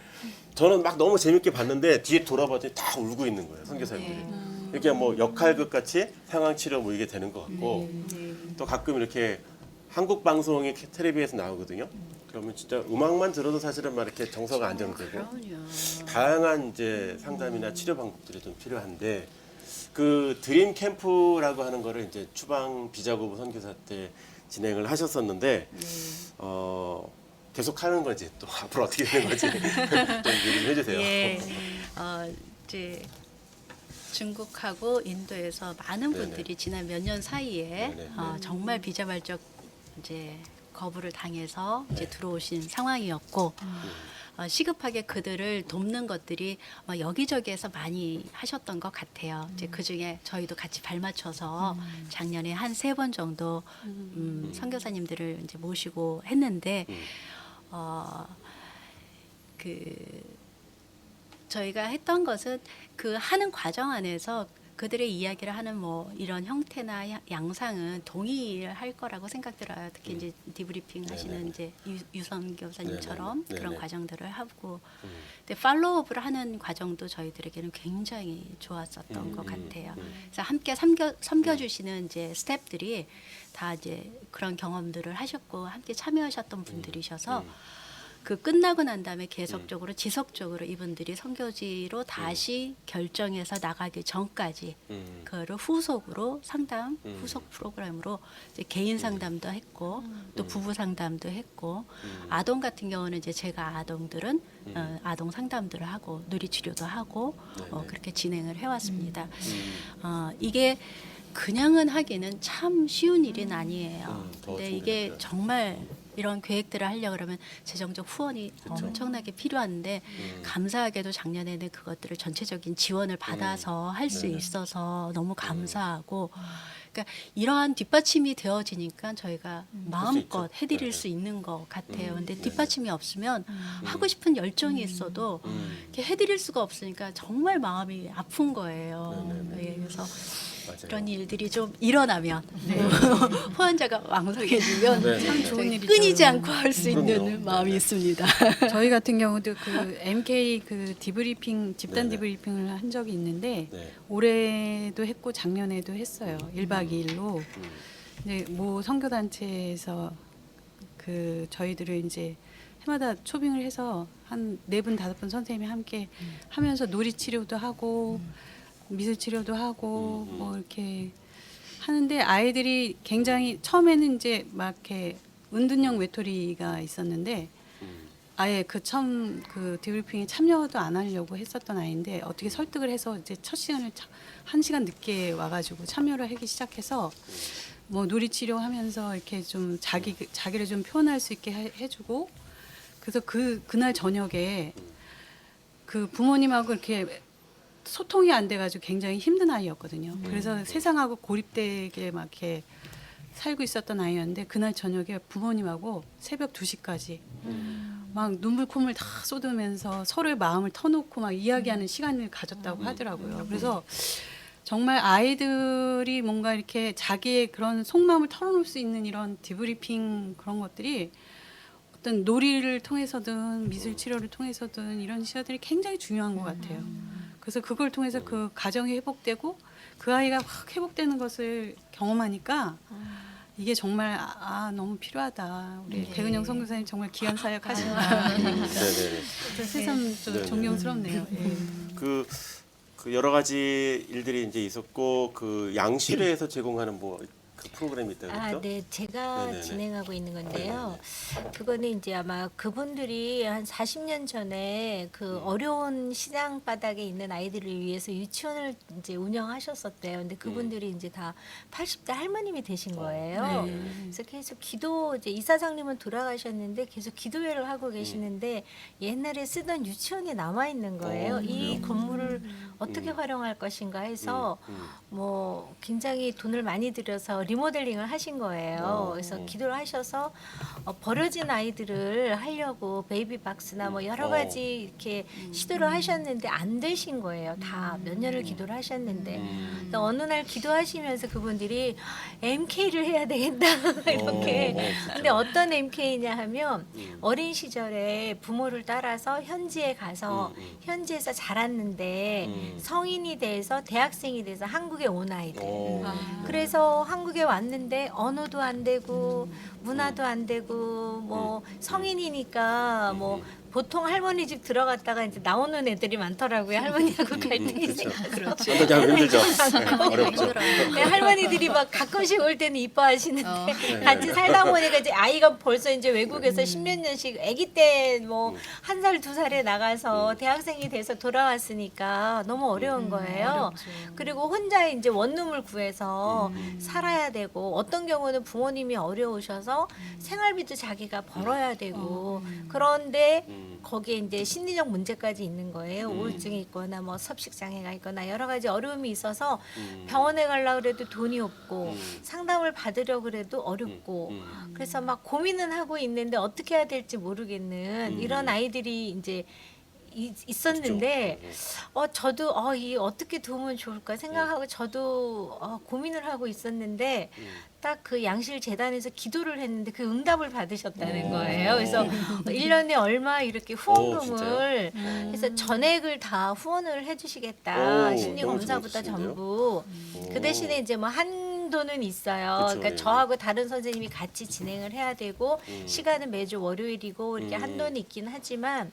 저는 막 너무 재밌게 봤는데 뒤에 돌아봤더니 다 울고 있는 거예요. 선교사님들이. 이렇게 뭐 역할극 같이 상황 치료 뭐 이게 되는 것 같고 네. 또 가끔 이렇게 한국 방송이 텔레비에서 나오거든요. 그러면 진짜 음악만 들어도 사실은 막 이렇게 정서가 안정되고 그럼요. 다양한 이제 상담이나 치료 방법들이 좀 필요한데 그 드림 캠프라고 하는 거를 이제 추방 비자고부 선교사 때 진행을 하셨었는데 계속 하는 건지 또 앞으로 어떻게 되는 건지 좀 얘기 좀 해주세요. 예. 이제 중국하고 인도에서 많은 네네. 분들이 지난 몇 년 사이에 네네. 정말 비자발적 이제 거부를 당해서 이제 네. 들어오신 상황이었고 시급하게 그들을 돕는 것들이 여기저기에서 많이 하셨던 것 같아요. 이제 그 중에 저희도 같이 발맞춰서 작년에 한 3번 정도 선교사님들을 이제 모시고 했는데 저희가 했던 것은 그 하는 과정 안에서 그들의 이야기를 하는 뭐 이런 형태나 양상은 동일할 거라고 생각들어요. 특히 이제 디브리핑 하시는 네네. 이제 유선 교사님처럼 네네. 그런 네네. 과정들을 하고, 근데 팔로우업을 하는 과정도 저희들에게는 굉장히 좋았었던 것 같아요. 그래서 함께 섬겨주시는 이제 스태프들이 다 이제 그런 경험들을 하셨고 함께 참여하셨던 분들이셔서. 그 끝나고 난 다음에 계속적으로 지속적으로 이분들이 선교지로 다시 결정해서 나가기 전까지 그거를 후속으로 상담 후속 프로그램으로 이제 개인 상담도 했고 또 부부 상담도 했고 아동 같은 경우는 이제 제가 아동들은 아동 상담들을 하고 누리 치료도 하고 그렇게 진행을 해왔습니다. 이게 그냥은 하기는 참 쉬운 일은 아니에요. 더 근데 준비를 이게 해야죠. 정말 이런 계획들을 하려고 그러면 재정적 후원이 엄청나게 필요한데 감사하게도 작년에는 그것들을 전체적인 지원을 받아서 할 수 있어서 너무 감사하고 그러니까 이러한 뒷받침이 되어지니까 저희가 마음껏 있죠. 해드릴 네. 수 있는 것 같아요. 근데 뒷받침이 없으면 하고 싶은 열정이 있어도 이렇게 해드릴 수가 없으니까 정말 마음이 아픈 거예요. 예, 그래서 맞아요. 이런 일들이 좀 일어나면 후원자가 왕성해지면 네, 참 네. 좋은 일이죠. 끊이지 않고 할 수 있는 그럼요. 마음이 네. 있습니다. 저희 같은 경우도 그 MK 그 디브리핑 집단 네네. 디브리핑을 한 적이 있는데 네. 올해도 했고 작년에도 했어요. 1박 2일로. 근데 모 선교단체에서 그 저희들을 이제 해마다 초빙을 해서 한 4분 5분 선생님이 함께 하면서 놀이 치료도 하고 미술 치료도 하고 뭐 이렇게 하는데 아이들이 굉장히 처음에는 이제 막 이렇게 은둔형 외톨이가 있었는데 아예 그 처음 그 디브리핑에 참여도 안 하려고 했었던 아이인데 어떻게 설득을 해서 이제 첫 시간을 1시간 늦게 와가지고 참여를 하기 시작해서 뭐 놀이 치료하면서 이렇게 좀 자기를 좀 표현할 수 있게 해주고 그래서 그날 저녁에 그 부모님하고 이렇게 소통이 안 돼가지고 굉장히 힘든 아이였거든요. 그래서 세상하고 고립되게 막 이렇게 살고 있었던 아이였는데 그날 저녁에 부모님하고 새벽 2시까지 막 눈물 콧물 다 쏟으면서 서로의 마음을 터놓고 막 이야기하는 시간을 가졌다고 하더라고요. 그래서 정말 아이들이 뭔가 이렇게 자기의 그런 속마음을 털어놓을 수 있는 이런 디브리핑 그런 것들이 어떤 놀이를 통해서든 미술 치료를 통해서든 이런 시간들이 굉장히 중요한 것 같아요. 그래서 그걸 통해서 그 가정이 회복되고 그 아이가 확 회복되는 것을 경험하니까 이게 정말 너무 필요하다. 우리 백은영 선교사님 정말 귀한 사역 하신다. 네네네. 새삼 좀 네네. 존경스럽네요. 예. 그 여러 가지 일들이 이제 있었고 그 양실회에서 제공하는 뭐 그 프로그램이 있다고 그랬죠? 네, 제가 네네네. 진행하고 있는 건데요. 그거는 이제 아마 그분들이 한 40년 전에 그 어려운 시장 바닥에 있는 아이들을 위해서 유치원을 이제 운영하셨었대요. 근데 그분들이 이제 다 80대 할머님이 되신 거예요. 그래서 계속 이제 이사장님은 돌아가셨는데 계속 기도회를 하고 계시는데 옛날에 쓰던 유치원이 남아 있는 거예요. 이 건물을 어떻게 활용할 것인가 해서 뭐 굉장히 돈을 많이 들여서 리모델링을 하신 거예요. 그래서 기도를 하셔서 버려진 아이들을 하려고 베이비 박스나 뭐 여러 가지 이렇게 시도를 하셨는데 안 되신 거예요. 다 몇 년을 기도를 하셨는데 그래서 어느 날 기도하시면서 그분들이 MK를 해야 되겠다 이렇게. 근데 어떤 MK냐 하면 어린 시절에 부모를 따라서 현지에 가서 현지에서 자랐는데 성인이 돼서 대학생이 돼서 한국에 온 아이들. 오. 그래서 한국에 왔는데 언어도 안 되고 문화도 안 되고 뭐 성인이니까 뭐 보통 할머니 집 들어갔다가 이제 나오는 애들이 많더라고요. 할머니하고 갈등이 생겨서. 그렇죠. 어떻게 하면 힘들죠. 네, 어렵죠. 힘들어요. 네, 할머니들이 막 가끔씩 올 때는 이뻐하시는데 같이 살다 보니까 이제 아이가 벌써 이제 외국에서 십몇 년씩 아기 때 뭐 한 살 두 살에 나가서 대학생이 돼서 돌아왔으니까 너무 어려운 거예요. 그리고 혼자 이제 원룸을 구해서 살아야 되고 어떤 경우는 부모님이 어려우셔서 생활비도 자기가 벌어야 되고 그런데 거기에 이제 심리적 문제까지 있는 거예요. 우울증이 있거나 뭐 섭식 장애가 있거나 여러 가지 어려움이 있어서 병원에 가려고 그래도 돈이 없고 상담을 받으려고 그래도 어렵고 그래서 막 고민은 하고 있는데 어떻게 해야 될지 모르겠는 이런 아이들이 이제 있었는데 저도 이 어떻게 도우면 좋을까 생각하고 저도 고민을 하고 있었는데 딱 그 양실 재단에서 기도를 했는데 그 응답을 받으셨다는 거예요. 그래서 1년에 얼마 이렇게 후원금을 해서 전액을 다 후원을 해주시겠다. 오, 심리 너무 검사부터 좋으신데요? 전부. 그 대신에 이제 뭐 한도는 있어요. 그쵸, 그러니까 예. 저하고 다른 선생님이 같이 진행을 해야 되고 시간은 매주 월요일이고 이렇게 한도는 있긴 하지만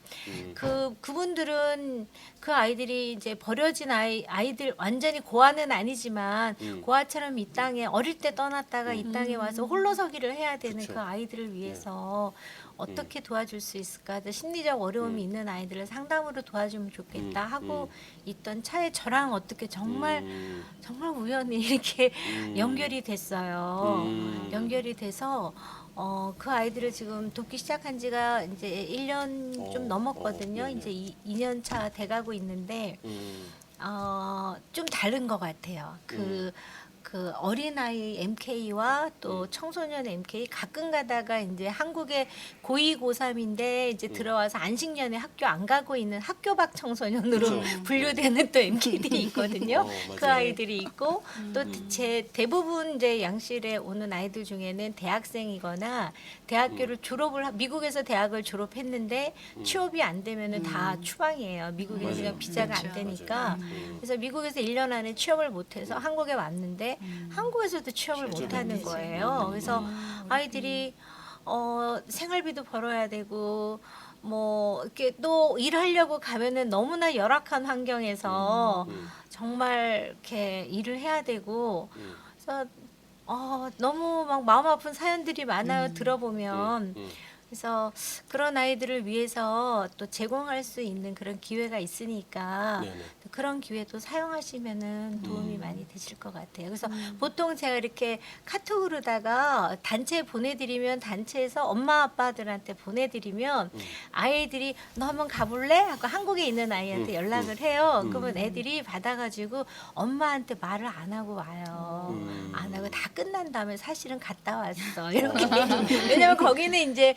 그분들은 그 아이들이 이제 버려진 아이들 완전히 고아는 아니지만 고아처럼 이 땅에 어릴 때 떠났다가 이 땅에 와서 홀로서기를 해야 되는 그쵸. 그 아이들을 위해서 어떻게 도와줄 수 있을까? 심리적 어려움이 있는 아이들을 상담으로 도와주면 좋겠다 하고 있던 차에 저랑 어떻게 정말 정말 우연히 이렇게 연결이 됐어요. 연결이 돼서 그 아이들을 지금 돕기 시작한 지가 이제 1년 좀 넘었거든요. 네네. 이제 2년 차 돼가고 있는데 좀 다른 것 같아요. 그 어린아이 MK와 또 청소년 MK 가끔 가다가 이제 한국의 고2, 고3인데 이제 들어와서 안식년에 학교 안 가고 있는 학교 밖 청소년으로 그쵸. 분류되는 또 MK들이 있거든요. 맞아요. 그 아이들이 있고 또 제 대부분 이제 양실에 오는 아이들 중에는 대학생이거나 대학교를 미국에서 대학을 졸업했는데 취업이 안 되면은 다 추방이에요. 미국에서 맞아요. 그냥 비자가 안 그렇죠. 되니까. 맞아요. 그래서 미국에서 1년 안에 취업을 못해서 한국에 왔는데 한국에서도 취업을 못하는 거예요. 그래서 아이들이 생활비도 벌어야 되고 뭐 이렇게 또 일하려고 가면은 너무나 열악한 환경에서 정말 이렇게 일을 해야 되고 그래서 너무 막 마음 아픈 사연들이 많아요. 들어보면. 그래서 그런 아이들을 위해서 또 제공할 수 있는 그런 기회가 있으니까 네네. 또 그런 기회도 사용하시면은 도움이 많이 되실 것 같아요. 그래서 보통 제가 이렇게 카톡으로다가 단체에 보내드리면 단체에서 엄마 아빠들한테 보내드리면 아이들이 너 한번 가볼래? 하고 한국에 있는 아이한테 연락을 해요. 그러면 애들이 받아가지고 엄마한테 말을 안 하고 와요. 안 하고 다 끝난 다음에 사실은 갔다 왔어. 이렇게. 왜냐면 거기는 이제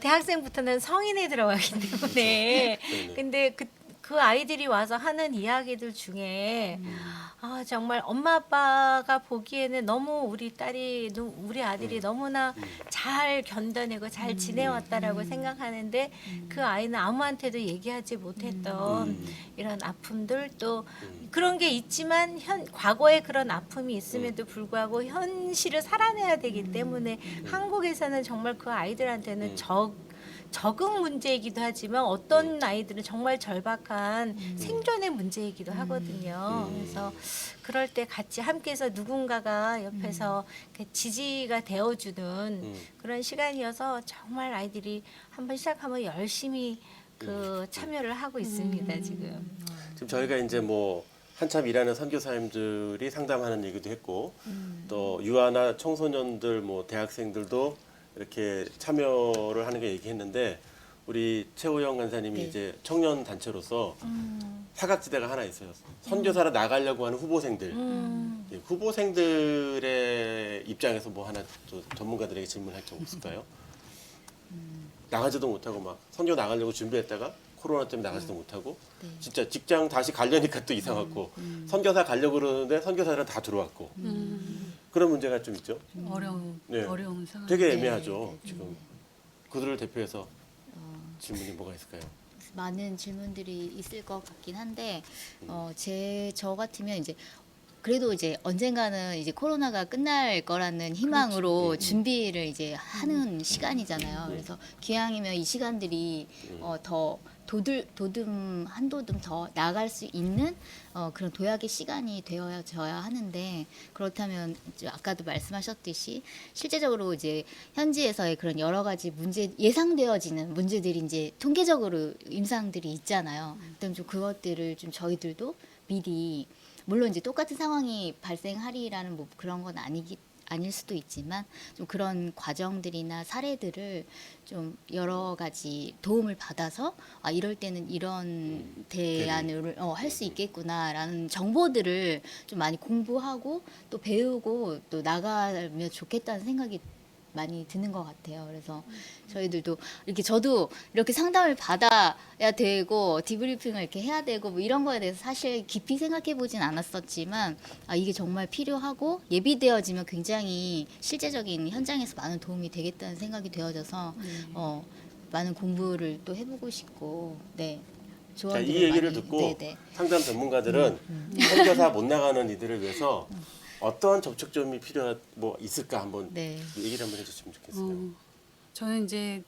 대학생부터는 성인에 들어가기 때문에. 네네. 근데 그 아이들이 와서 하는 이야기들 중에 정말 엄마 아빠가 보기에는 너무 우리 아들이 너무나 잘 견뎌내고 잘 지내왔다라고 생각하는데 그 아이는 아무한테도 얘기하지 못했던 이런 아픔들 또 그런 게 있지만 과거에 그런 아픔이 있음에도 불구하고 현실을 살아내야 되기 때문에 한국에서는 정말 그 아이들한테는 적응 문제이기도 하지만 어떤 아이들은 정말 절박한 생존의 문제이기도 하거든요. 그래서 그럴 때 같이 함께해서 누군가가 옆에서 이렇게 지지가 되어주는 그런 시간이어서 정말 아이들이 한번 시작하면 열심히 참여를 하고 있습니다. 지금. 지금 저희가 이제 뭐 한참 일하는 선교사님들이 상담하는 얘기도 했고 또 유아나 청소년들 뭐 대학생들도 이렇게 참여를 하는 게 얘기했는데 우리 최호영 간사님이 이제 청년 단체로서 사각지대가 하나 있어요. 선교사로 나가려고 하는 후보생들. 예, 후보생들의 입장에서 뭐 하나 또 전문가들에게 질문할 게 없을까요? 나가지도 못하고 막 선교 나가려고 준비했다가 코로나 때문에 나가지도 못하고 진짜 직장 다시 가려니까 또 이상하고 선교사 가려고 그러는데 선교사들은 다 들어왔고 그런 문제가 좀 있죠. 어려운 상황. 되게 애매하죠. 지금 그들을 대표해서 질문이 뭐가 있을까요? 많은 질문들이 있을 것 같긴 한데 저 같으면 이제 그래도 이제 언젠가는 이제 코로나가 끝날 거라는 희망으로 준비를 이제 하는 시간이잖아요. 그래서 기왕이면 이 시간들이 더 한 도듬 더 나아갈 수 있는 그런 도약의 시간이 되어져야 하는데, 그렇다면 이제 아까도 말씀하셨듯이 실제적으로 이제 현지에서의 그런 여러 가지 예상되어지는 문제들이 이제 통계적으로 임상들이 있잖아요. 그럼 좀 그것들을 좀 저희들도 미리, 물론 이제 똑같은 상황이 발생하리라는 뭐 그런 건 아닐 수도 있지만 좀 그런 과정들이나 사례들을 좀 여러 가지 도움을 받아서 이럴 때는 이런 대안을 할 수 있겠구나라는 정보들을 좀 많이 공부하고 또 배우고 또 나가면 좋겠다는 생각이 많이 드는 것 같아요. 그래서 저희들도 이렇게 저도 이렇게 상담을 받아야 되고 디브리핑을 이렇게 해야 되고 뭐 이런 거에 대해서 사실 깊이 생각해 보진 않았었지만 이게 정말 필요하고 예비되어지면 굉장히 실제적인 현장에서 많은 도움이 되겠다는 생각이 되어져서 많은 공부를 또 해보고 싶고 네. 자, 조언들을 이 얘기를 많이, 듣고 네네. 상담 전문가들은 선교사 못 나가는 이들을 위해서 어떠한 접촉점이 뭐 있을까 한번 네. 얘기를 한번 해주시면 좋겠어요. 저는 이제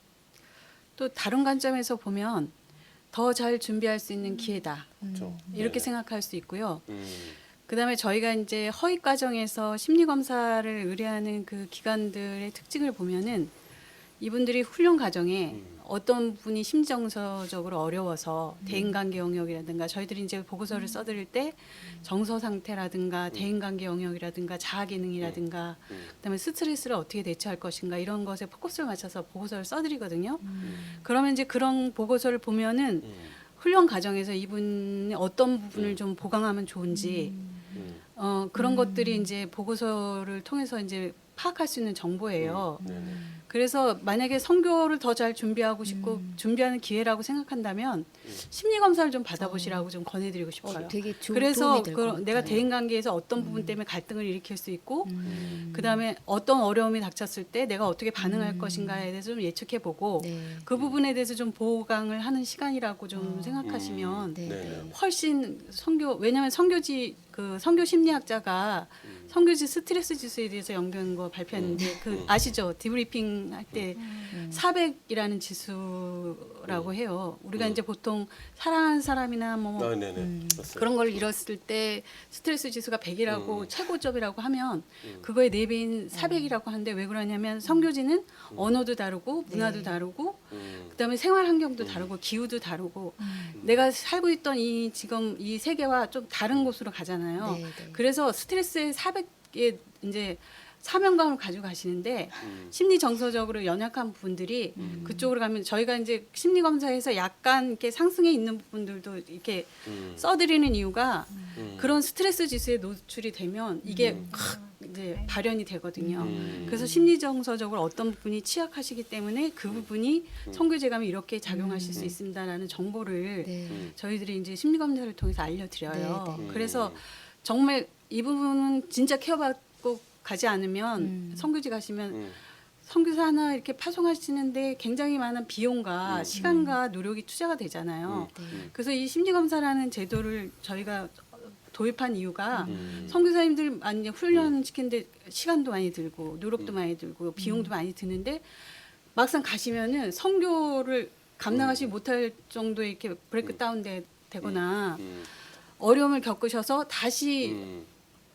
또 다른 관점에서 보면 더 잘 준비할 수 있는 기회다. 그렇죠. 이렇게 네. 생각할 수 있고요. 음, 그다음에 저희가 이제 허위 과정에서 심리 검사를 의뢰하는 그 기관들의 특징을 보면은 이분들이 훈련 과정에 어떤 분이 심정서적으로 어려워서 대인관계 영역이라든가 저희들이 이제 보고서를 써드릴 때 정서 상태라든가 대인관계 영역이라든가 자아 기능이라든가 그다음에 스트레스를 어떻게 대처할 것인가 이런 것에 포커스를 맞춰서 보고서를 써드리거든요. 그러면 이제 그런 보고서를 보면은 훈련 과정에서 이분이 어떤 부분을 좀 보강하면 좋은지 그런 것들이 이제 보고서를 통해서 이제 파악할 수 있는 정보예요. 네네. 그래서 만약에 선교를 더 잘 준비하고 싶고 준비하는 기회라고 생각한다면 심리 검사를 좀 받아보시라고 좀 권해드리고 싶어요. 되게 그래서 도움이 될것 내가 같아요. 대인 관계에서 어떤 부분 때문에 갈등을 일으킬 수 있고, 그다음에 어떤 어려움이 닥쳤을 때 내가 어떻게 반응할 것인가에 대해서 좀 예측해보고 네. 그 부분에 대해서 좀 보강을 하는 시간이라고 좀 생각하시면 네. 네. 훨씬 왜냐하면 선교 심리학자가 선교지 스트레스 지수에 대해서 연구한 거 발표했는데 아시죠? 디브리핑 할 때 400이라는 지수라고 해요. 우리가 이제 보통 사랑하는 사람이나 뭐 네네. 그런 걸 잃었을 때 스트레스 지수가 100이라고 최고점이라고 하면 그거의 4배인 400이라고 하는데 왜 그러냐면 선교지는 언어도 다르고 문화도 다르고 그다음에 생활 환경도 다르고 기후도 다르고 내가 살고 있던 지금 이 세계와 좀 다른 곳으로 가잖아요. 네, 네. 그래서 스트레스의 400의 이제 사명감을 가지고 가시는데 심리 정서적으로 연약한 분들이 그쪽으로 가면 저희가 이제 심리 검사에서 약간 이렇게 상승해 있는 부분들도 이렇게 써드리는 이유가 그런 스트레스 지수에 노출이 되면 이게 확 이제 발현이 되거든요. 그래서 심리 정서적으로 어떤 부분이 취약하시기 때문에 그 부분이 선교제 가면 이렇게 작용하실 수 있습니다라는 정보를 네. 저희들이 이제 심리 검사를 통해서 알려드려요. 네, 네. 그래서 정말 이 부분은 진짜 케어받고 가지 않으면 선교지 가시면 선교사 하나 이렇게 파송하시는데 굉장히 많은 비용과 시간과 노력이 투자가 되잖아요. 그래서 이 심리검사라는 제도를 저희가 도입한 이유가 선교사님들 많이 훈련시키는데 시간도 많이 들고 노력도 많이 들고 비용도 많이 드는데 막상 가시면은 선교를 감당하지 못할 정도의 이렇게 브레이크 다운 되거나 어려움을 겪으셔서 다시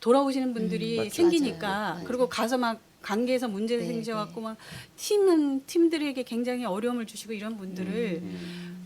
돌아오시는 분들이 맞죠. 생기니까 맞아요. 그리고 가서 막 관계에서 문제가 네, 생겨갖고 막 팀들에게 굉장히 어려움을 주시고 이런 분들을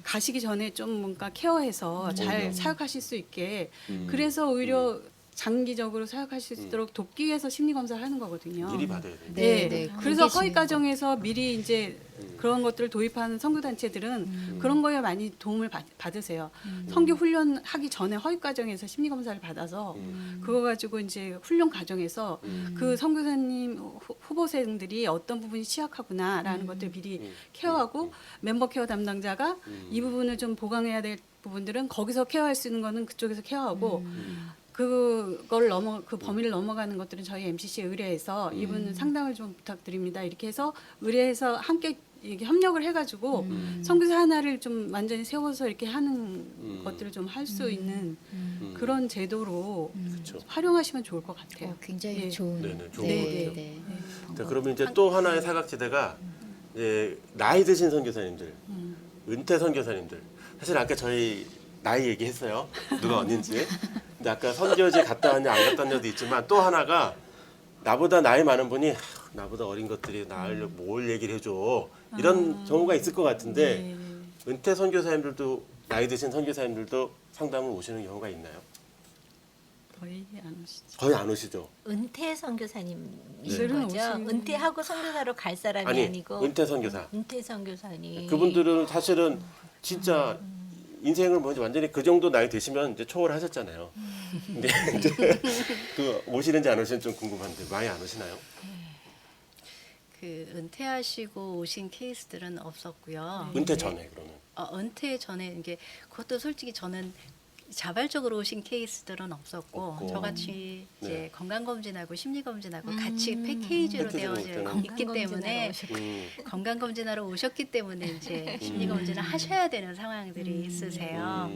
가시기 전에 좀 뭔가 케어해서 잘 사역하실 수 있게 그래서 오히려 장기적으로 사역하실 수 있도록 돕기 위해서 심리 검사를 하는 거거든요. 미리 받아야 돼요. 네, 네, 네. 그래서 그게 허위 중요한 과정에서 미리 이제 그런 것들을 도입하는 선교단체들은 그런 거에 많이 도움을 받으세요. 선교 훈련하기 전에 허위 과정에서 심리 검사를 받아서 그거 가지고 이제 훈련 과정에서 그 선교사님 후보생들이 어떤 부분이 취약하구나라는 것들 미리 케어하고 멤버 케어 담당자가 이 부분을 좀 보강해야 될 부분들은 거기서 케어할 수 있는 거는 그쪽에서 케어하고 그 범위를 넘어가는 것들은 저희 MCC에 의뢰해서 이분 상담을 좀 부탁드립니다. 이렇게 해서 의뢰해서 함께 이게 협력을 해가지고 선교사 하나를 좀 완전히 세워서 이렇게 하는 것들을 좀 할 수 있는 그런 제도로 그렇죠. 활용하시면 좋을 것 같아요. 굉장히 예. 좋은. 네네, 좋은 네, 것 같아요. 네. 자, 그러면 이제 또 하나의 사각지대가 이제 나이 드신 선교사님들, 은퇴 선교사님들. 사실 아까 저희 나이 얘기했어요. 누가 언니인지. 근데 아까 선교지 갔다 왔냐 안 갔다 왔냐도 있지만 또 하나가 나보다 나이 많은 분이 나보다 어린 것들이 나를 뭘 얘기를 해줘 이런 경우가 있을 것 같은데 은퇴 선교사님들도 나이 드신 선교사님들도 상담을 오시는 경우가 있나요? 거의 안 오시죠. 거의 안 오시죠. 은퇴 선교사님이신 네. 거죠? 오시는- 은퇴하고 선교사로 갈 사람이 아니 아니고 은퇴 선교사. 은퇴 선교사님. 그분들은 사실은 진짜 인생을 뭐 완전히 그 정도 나이 되시면 이제 초월하셨잖아요. 근데 이제 그 오시는지 안 오시는지 좀 궁금한데 많이 안 오시나요? 그 은퇴하시고 오신 케이스들은 없었고요. 은퇴 전에 그러면. 은퇴 전에 이게 그것도 솔직히 저는 자발적으로 오신 케이스들은 없었고 없고. 저같이 이제 네. 건강검진하고 심리검진하고 같이 패키지로 패키지로 되어 때문에. 있기 때문에 건강검진하러 오셨기 때문에 이제 심리검진을 하셔야 되는 상황들이 있으세요.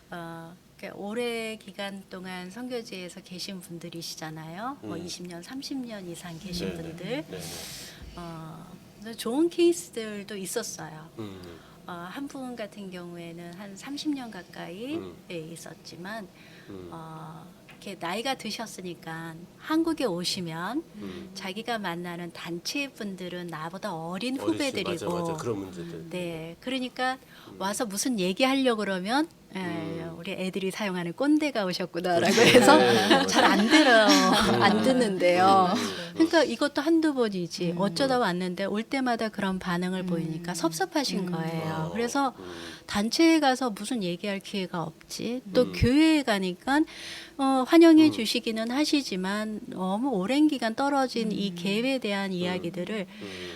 그러니까 오래 기간 동안 선교지에서 계신 분들이시잖아요. 뭐 20년, 30년 이상 계신 분들. 그래서 좋은 케이스들도 있었어요. 한 분 같은 경우에는 한 30년 가까이 있었지만 이렇게 나이가 드셨으니까 한국에 오시면 자기가 만나는 단체 분들은 나보다 어린 후배들이고 맞아 그런 문제들. 네, 그러니까 와서 무슨 얘기하려고 그러면 우리 애들이 사용하는 꼰대가 오셨구나라고 해서 잘 안 들어요. 안 듣는데요. 그러니까 이것도 한두 번이지 어쩌다 왔는데 올 때마다 그런 반응을 보이니까 섭섭하신 거예요. 그래서 단체에 가서 무슨 얘기할 기회가 없지. 또 교회에 가니까 환영해 주시기는 하시지만 너무 오랜 기간 떨어진 이 계획에 대한 이야기들을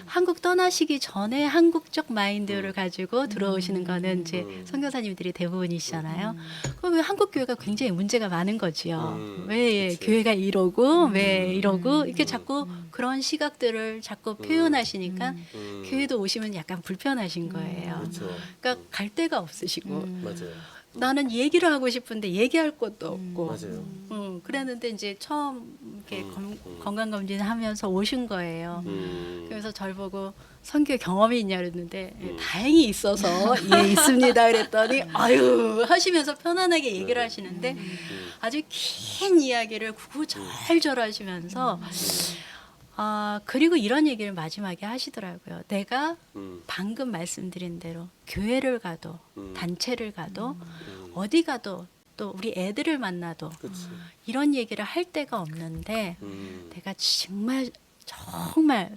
한국 떠나시기 전에 한국적 마인드를 가지고 들어오시는 거는 이제 선교사님들이 대부분이시잖아요. 그럼 왜 한국 교회가 굉장히 문제가 많은 거지요. 왜 그치. 교회가 이러고 왜 이러고 이렇게 자꾸 그런 시각들을 자꾸 표현하시니까 교회도 오시면 약간 불편하신 거예요. 그렇죠. 그러니까 갈 데가 없으시고 맞아요. 나는 얘기를 하고 싶은데 얘기할 것도 없고 맞아요. 그랬는데 이제 처음 이렇게 건강검진 하면서 오신 거예요. 그래서 저를 보고 선교 경험이 있냐 그랬는데 다행히 있어서 예 있습니다 그랬더니 아유 하시면서 편안하게 얘기를 하시는데 아주 긴 이야기를 구구절절 하시면서 그리고 이런 얘기를 마지막에 하시더라고요. 내가 방금 말씀드린 대로 교회를 가도 단체를 가도 어디 가도 또 우리 애들을 만나도 그치. 이런 얘기를 할 데가 없는데 내가 정말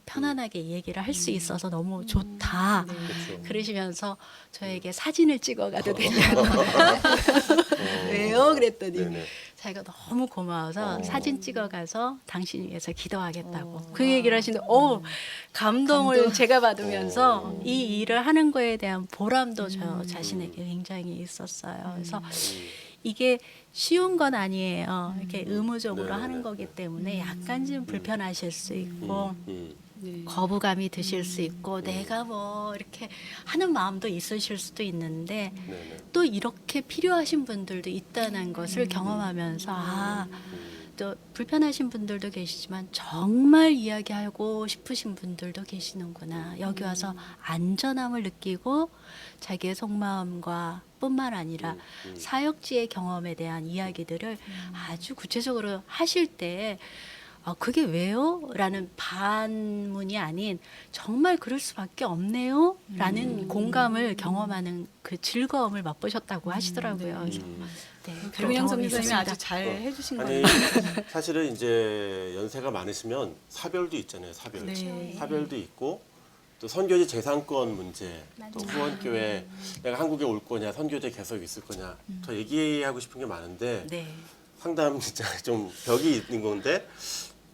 편안하게 얘기를 할 수 있어서 너무 좋다. 그렇죠. 그러시면서 저에게 사진을 찍어가도 되냐고. 왜요? 그랬더니 네네. 자기가 너무 고마워서 사진 찍어가서 당신 위해서 기도하겠다고 그 아. 얘기를 하시는데 감동을 제가 받으면서 이 일을 하는 거에 대한 보람도 저 자신에게 굉장히 있었어요. 그래서 이게 쉬운 건 아니에요. 이렇게 의무적으로 네네네. 하는 거기 때문에 약간 좀 불편하실 수 있고 네. 거부감이 드실 수 있고 내가 뭐 이렇게 하는 마음도 있으실 수도 있는데 네네. 또 이렇게 필요하신 분들도 있다는 것을 경험하면서 또 불편하신 분들도 계시지만 정말 이야기하고 싶으신 분들도 계시는구나. 여기 와서 안전함을 느끼고 자기의 속마음과 뿐만 아니라 사역지의 경험에 대한 이야기들을 아주 구체적으로 하실 때 그게 왜요? 라는 반문이 아닌 정말 그럴 수밖에 없네요? 라는 공감을 경험하는 그 즐거움을 맛보셨다고 하시더라고요. 그래서 네, 그런 배우영 경험이 선교사님이 있었습니다. 아주 잘 해주신 아니 거예요. 사실은 이제 연세가 많으시면 사별도 있잖아요. 사별. 네. 사별도 있고 또 선교지 재산권 문제, 또 후원교회 내가 한국에 올 거냐, 선교제 계속 있을 거냐, 더 얘기하고 싶은 게 많은데 네. 상담 진짜 좀 벽이 있는 건데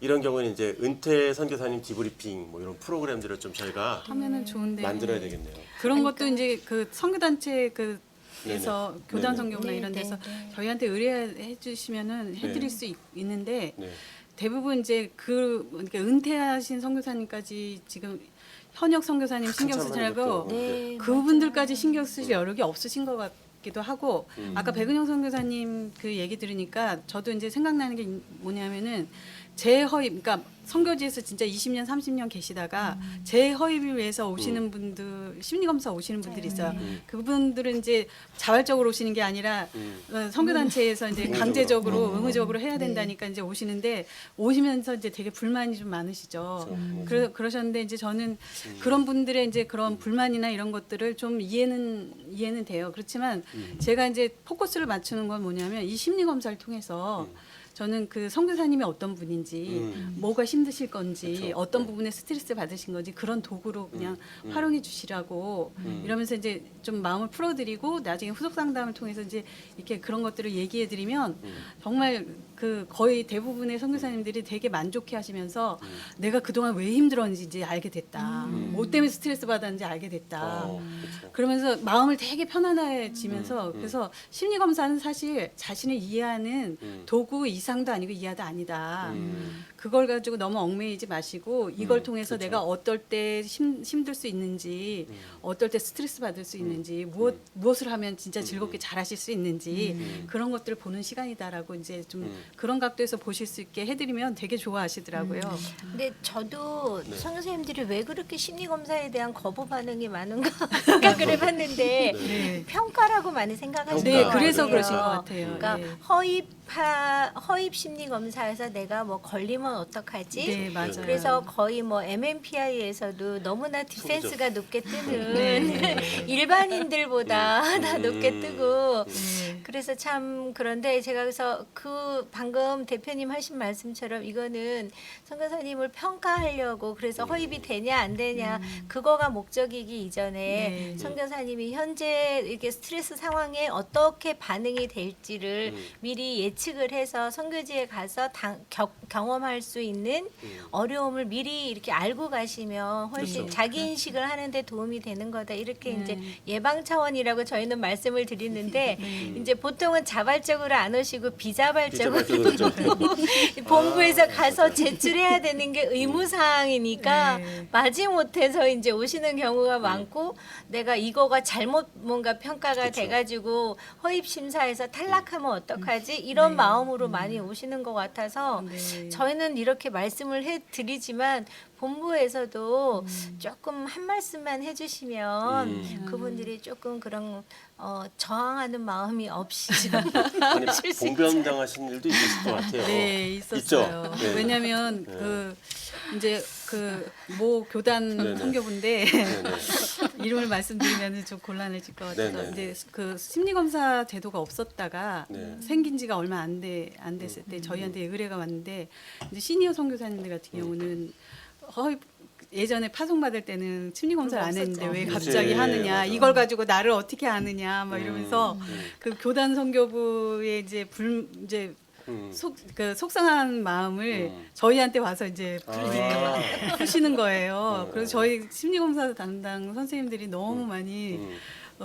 이런 경우는 이제 은퇴 선교사님 디브리핑 뭐 이런 프로그램들을 좀 저희가 하면은 좋은데 만들어야 되겠네요. 그런 것도 이제 그 선교단체 그에서 네네. 교단 네네. 선교나 네, 이런 네, 데서 네. 저희한테 의뢰해 주시면은 해드릴 네. 수 있는데 네. 대부분 이제 그러니까 은퇴하신 선교사님까지 지금 현역 선교사님 신경 한참 쓰시라고 하는 것도. 네, 그분들까지 신경 쓰실 여력이 없으신 것 같기도 하고 아까 백은영 선교사님 그 얘기 들으니까 저도 이제 생각나는 게 뭐냐면은 재허입, 그러니까 선교지에서 진짜 20년, 30년 계시다가 재허입을 위해서 오시는 분들, 심리검사 오시는 분들이 있어요. 그분들은 이제 자발적으로 오시는 게 아니라 선교단체에서 이제 강제적으로, 의무적으로 해야 된다니까 이제 오시는데 오시면서 이제 되게 불만이 좀 많으시죠. 그러셨는데 이제 저는 그런 분들의 이제 그런 불만이나 이런 것들을 좀 이해는 돼요. 그렇지만 제가 이제 포커스를 맞추는 건 뭐냐면 이 심리검사를 통해서 저는 그 선교사님이 어떤 분인지 뭐가 힘드실 건지 그쵸. 어떤 부분에 스트레스 받으신 건지 그런 도구로 그냥 활용해 주시라고 이러면서 이제 좀 마음을 풀어드리고 나중에 후속 상담을 통해서 이제 이렇게 그런 것들을 얘기해 드리면 정말 그 거의 대부분의 선교사님들이 되게 만족해 하시면서 내가 그동안 왜 힘들었는지 이제 알게 됐다. 뭐 때문에 스트레스 받았는지 알게 됐다. 그쵸. 그러면서 마음을 되게 편안해지면서 그래서 심리 검사는 사실 자신을 이해하는 도구 이상도 아니고 이하도 아니다. 그걸 가지고 너무 얽매이지 마시고 이걸 통해서 그쵸. 내가 어떨 때 힘들 수 있는지 어떨 때 스트레스 받을 수 있는지 무엇을 하면 진짜 즐겁게 잘하실 수 있는지 그런 것들을 보는 시간이다라고 이제 좀 그런 각도에서 보실 수 있게 해드리면 되게 좋아하시더라고요. 근데 저도 네. 선생님들이 왜 그렇게 심리 검사에 대한 거부 반응이 많은가 생각을 해봤는데 네. 평가라고 많이 생각하시는 네, 것 같아요. 그래서 그러신 것 같아요. 그러니까 네. 허입 심리 검사에서 내가 뭐 걸리면 어떡하지? 네, 맞아요. 그래서 거의 뭐 MMPI에서도 너무나 디펜스가 높게 뜨는 네. 일반인들보다 다 높게 뜨고 네. 그래서 참 그런데 제가 그래서 그 방금 대표님 하신 말씀처럼 이거는 선교사님을 평가하려고 그래서 허입이 되냐 안 되냐 그거가 목적이기 이전에 네. 선교사님이 현재 이렇게 스트레스 상황에 어떻게 반응이 될지를 미리 예측을 해서 선교지에 가서 경험할 수 있는 어려움을 미리 이렇게 알고 가시면 훨씬 그렇죠. 자기 인식을 하는데 도움이 되는 거다 이렇게 이제 예방 차원이라고 저희는 말씀을 드리는데 이제 보통은 자발적으로 안 오시고 비자발적으로 비자발적으로 본부에서 가서 제출해야 되는 게 의무사항이니까 네. 마지못해서 이제 오시는 경우가 많고 내가 이거가 잘못 뭔가 평가가 그쵸. 돼가지고 허입 심사에서 탈락하면 어떡하지 이런 마음으로 많이 오시는 것 같아서 네. 저희는 이렇게 말씀을 해드리지만 본부에서도 조금 한 말씀만 해주시면 그분들이 조금 그런 저항하는 마음이 없이 아니 봉변당하신 일도 있으실 것 같아요. 네, 있었어요. 있죠? 네. 왜냐하면 그 이제 그 모 교단 네네. 선교부인데 네네. 이름을 말씀드리면 좀 곤란해질 것 같아서 네네. 이제 그 심리 검사 제도가 없었다가 네. 생긴 지가 얼마 안 됐을 때 저희한테 의뢰가 왔는데 이제 시니어 선교사님들 같은 경우는 예전에 파송 받을 때는 심리 검사를 안 했는데 왜 그치. 갑자기 하느냐 맞아. 이걸 가지고 나를 어떻게 아느냐 막 이러면서 그 교단 선교부의 이제 속상한 마음을 저희한테 와서 이제 푸시는 거예요. 그래서 저희 심리검사 담당 선생님들이 너무 많이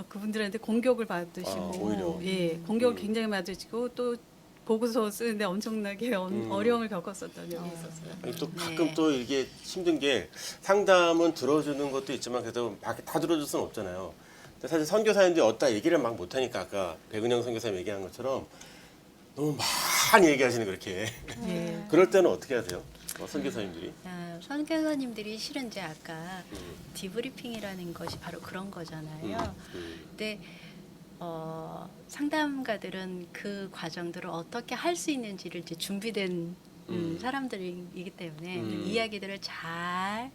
그분들한테 공격을 받으시고, 오히려. 예, 공격을 굉장히 받으시고 또 보고서 쓰는데 엄청나게 어려움을 겪었었던 적이 있었어요. 아니, 또 가끔 또 이게 힘든 게 상담은 들어주는 것도 있지만 그래도 밖에 다 들어줄 수는 없잖아요. 근데 사실 선교사님들이 어디다 얘기를 막 못하니까 아까 백은영 선교사님 얘기한 것처럼 너무 많이 얘기하시는 그렇게. 예. 그럴 때는 어떻게 하세요? 선교사님들이? 선교사님들이 실은 이제 아까 디브리핑이라는 것이 바로 그런 거잖아요. 근데 상담가들은 그 과정들을 어떻게 할 수 있는지를 이제 준비된 사람들이기 때문에 이야기들을 잘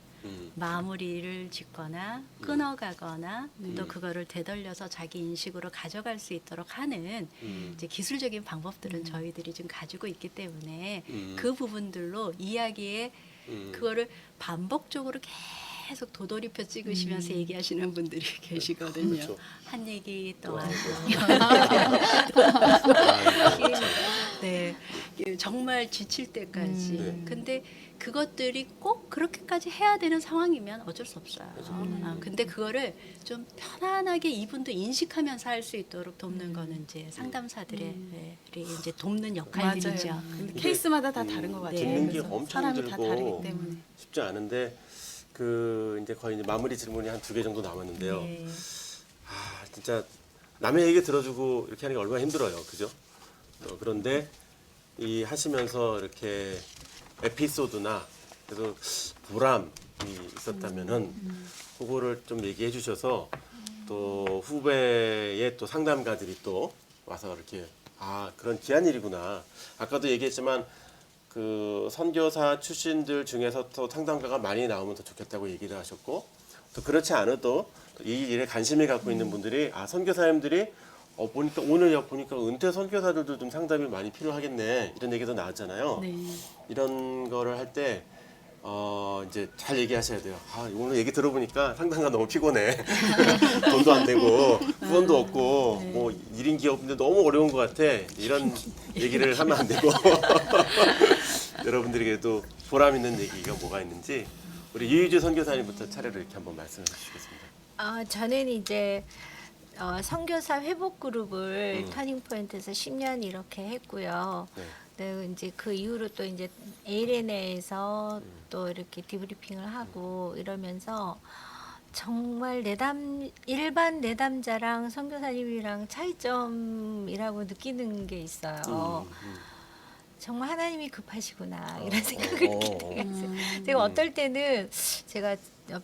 마무리를 짓거나 끊어가거나 또 그거를 되돌려서 자기 인식으로 가져갈 수 있도록 하는 이제 기술적인 방법들은 저희들이 좀 가지고 있기 때문에 그 부분들로 이야기에 그거를 반복적으로 계속 도돌이표 찍으시면서 얘기하시는 분들이 계시거든요. 그렇죠. 한 얘기 또 하고. 네, 정말 지칠 때까지. 근데 그것들이 꼭 그렇게까지 해야 되는 상황이면 어쩔 수 없어요. 근데 그거를 좀 편안하게 이분도 인식하면서 할 수 있도록 돕는 거는 이제 상담사들의 이제 돕는 역할들이죠. 맞아요. 근데 케이스마다 다 다른 것 같아요. 듣는 게 그래서 엄청 사람이 다 다르기 힘들고 때문에. 쉽지 않은데 그 이제 거의 이제 마무리 질문이 한 2개 정도 남았는데요. 네. 아, 진짜 남의 얘기 들어주고 이렇게 하는 게 얼마나 힘들어요, 그죠? 그런데 이 하시면서 이렇게 에피소드나 그래도 보람이 있었다면은 그거를 좀 얘기해 주셔서 또 후배의 또 상담가들이 또 와서 이렇게 아 그런 귀한 일이구나. 아까도 얘기했지만 그 선교사 출신들 중에서 또 상담가가 많이 나오면 더 좋겠다고 얘기를 하셨고 또 그렇지 않아도 이 일에 관심을 갖고 있는 분들이 아 선교사님들이 보니까 오늘 보니까 은퇴 선교사들도 좀 상담이 많이 필요하겠네 이런 얘기도 나왔잖아요. 네. 이런 거를 할 때 이제 잘 얘기하셔야 돼요. 아, 오늘 얘기 들어보니까 상담가 너무 피곤해. 돈도 안 되고 후원도 없고 뭐 1인 기업인데 너무 어려운 것 같아. 이런 얘기를 하면 안 되고 여러분들에게도 보람 있는 얘기가 뭐가 있는지 우리 유희주 선교사님부터 차례로 이렇게 한번 말씀해 주시겠습니다. 저는 이제 선교사 회복 그룹을 터닝 포인트에서 10년 이렇게 했고요. 네. 네, 이제 그 이후로 또 이제 ALN에서 또 이렇게 디브리핑을 하고 이러면서 정말 일반 내담자랑 선교사님이랑 차이점이라고 느끼는 게 있어요. 정말 하나님이 급하시구나 이런 생각을 느끼게 됐어요. 제가 어떨 때는 제가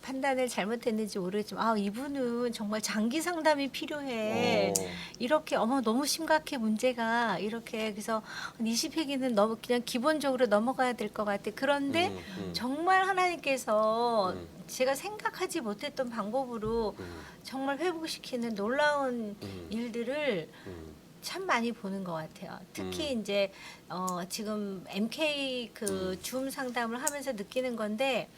판단을 잘못했는지 모르겠지만 이분은 정말 장기 상담이 필요해. 이렇게 너무 심각해 문제가 이렇게 그래서 20회기는 너무 그냥 기본적으로 넘어가야 될 것 같아. 그런데 정말 하나님께서 제가 생각하지 못했던 방법으로 정말 회복시키는 놀라운 일들을 참 많이 보는 것 같아요. 특히 이제 지금 MK 그 줌 상담을 하면서 느끼는 건데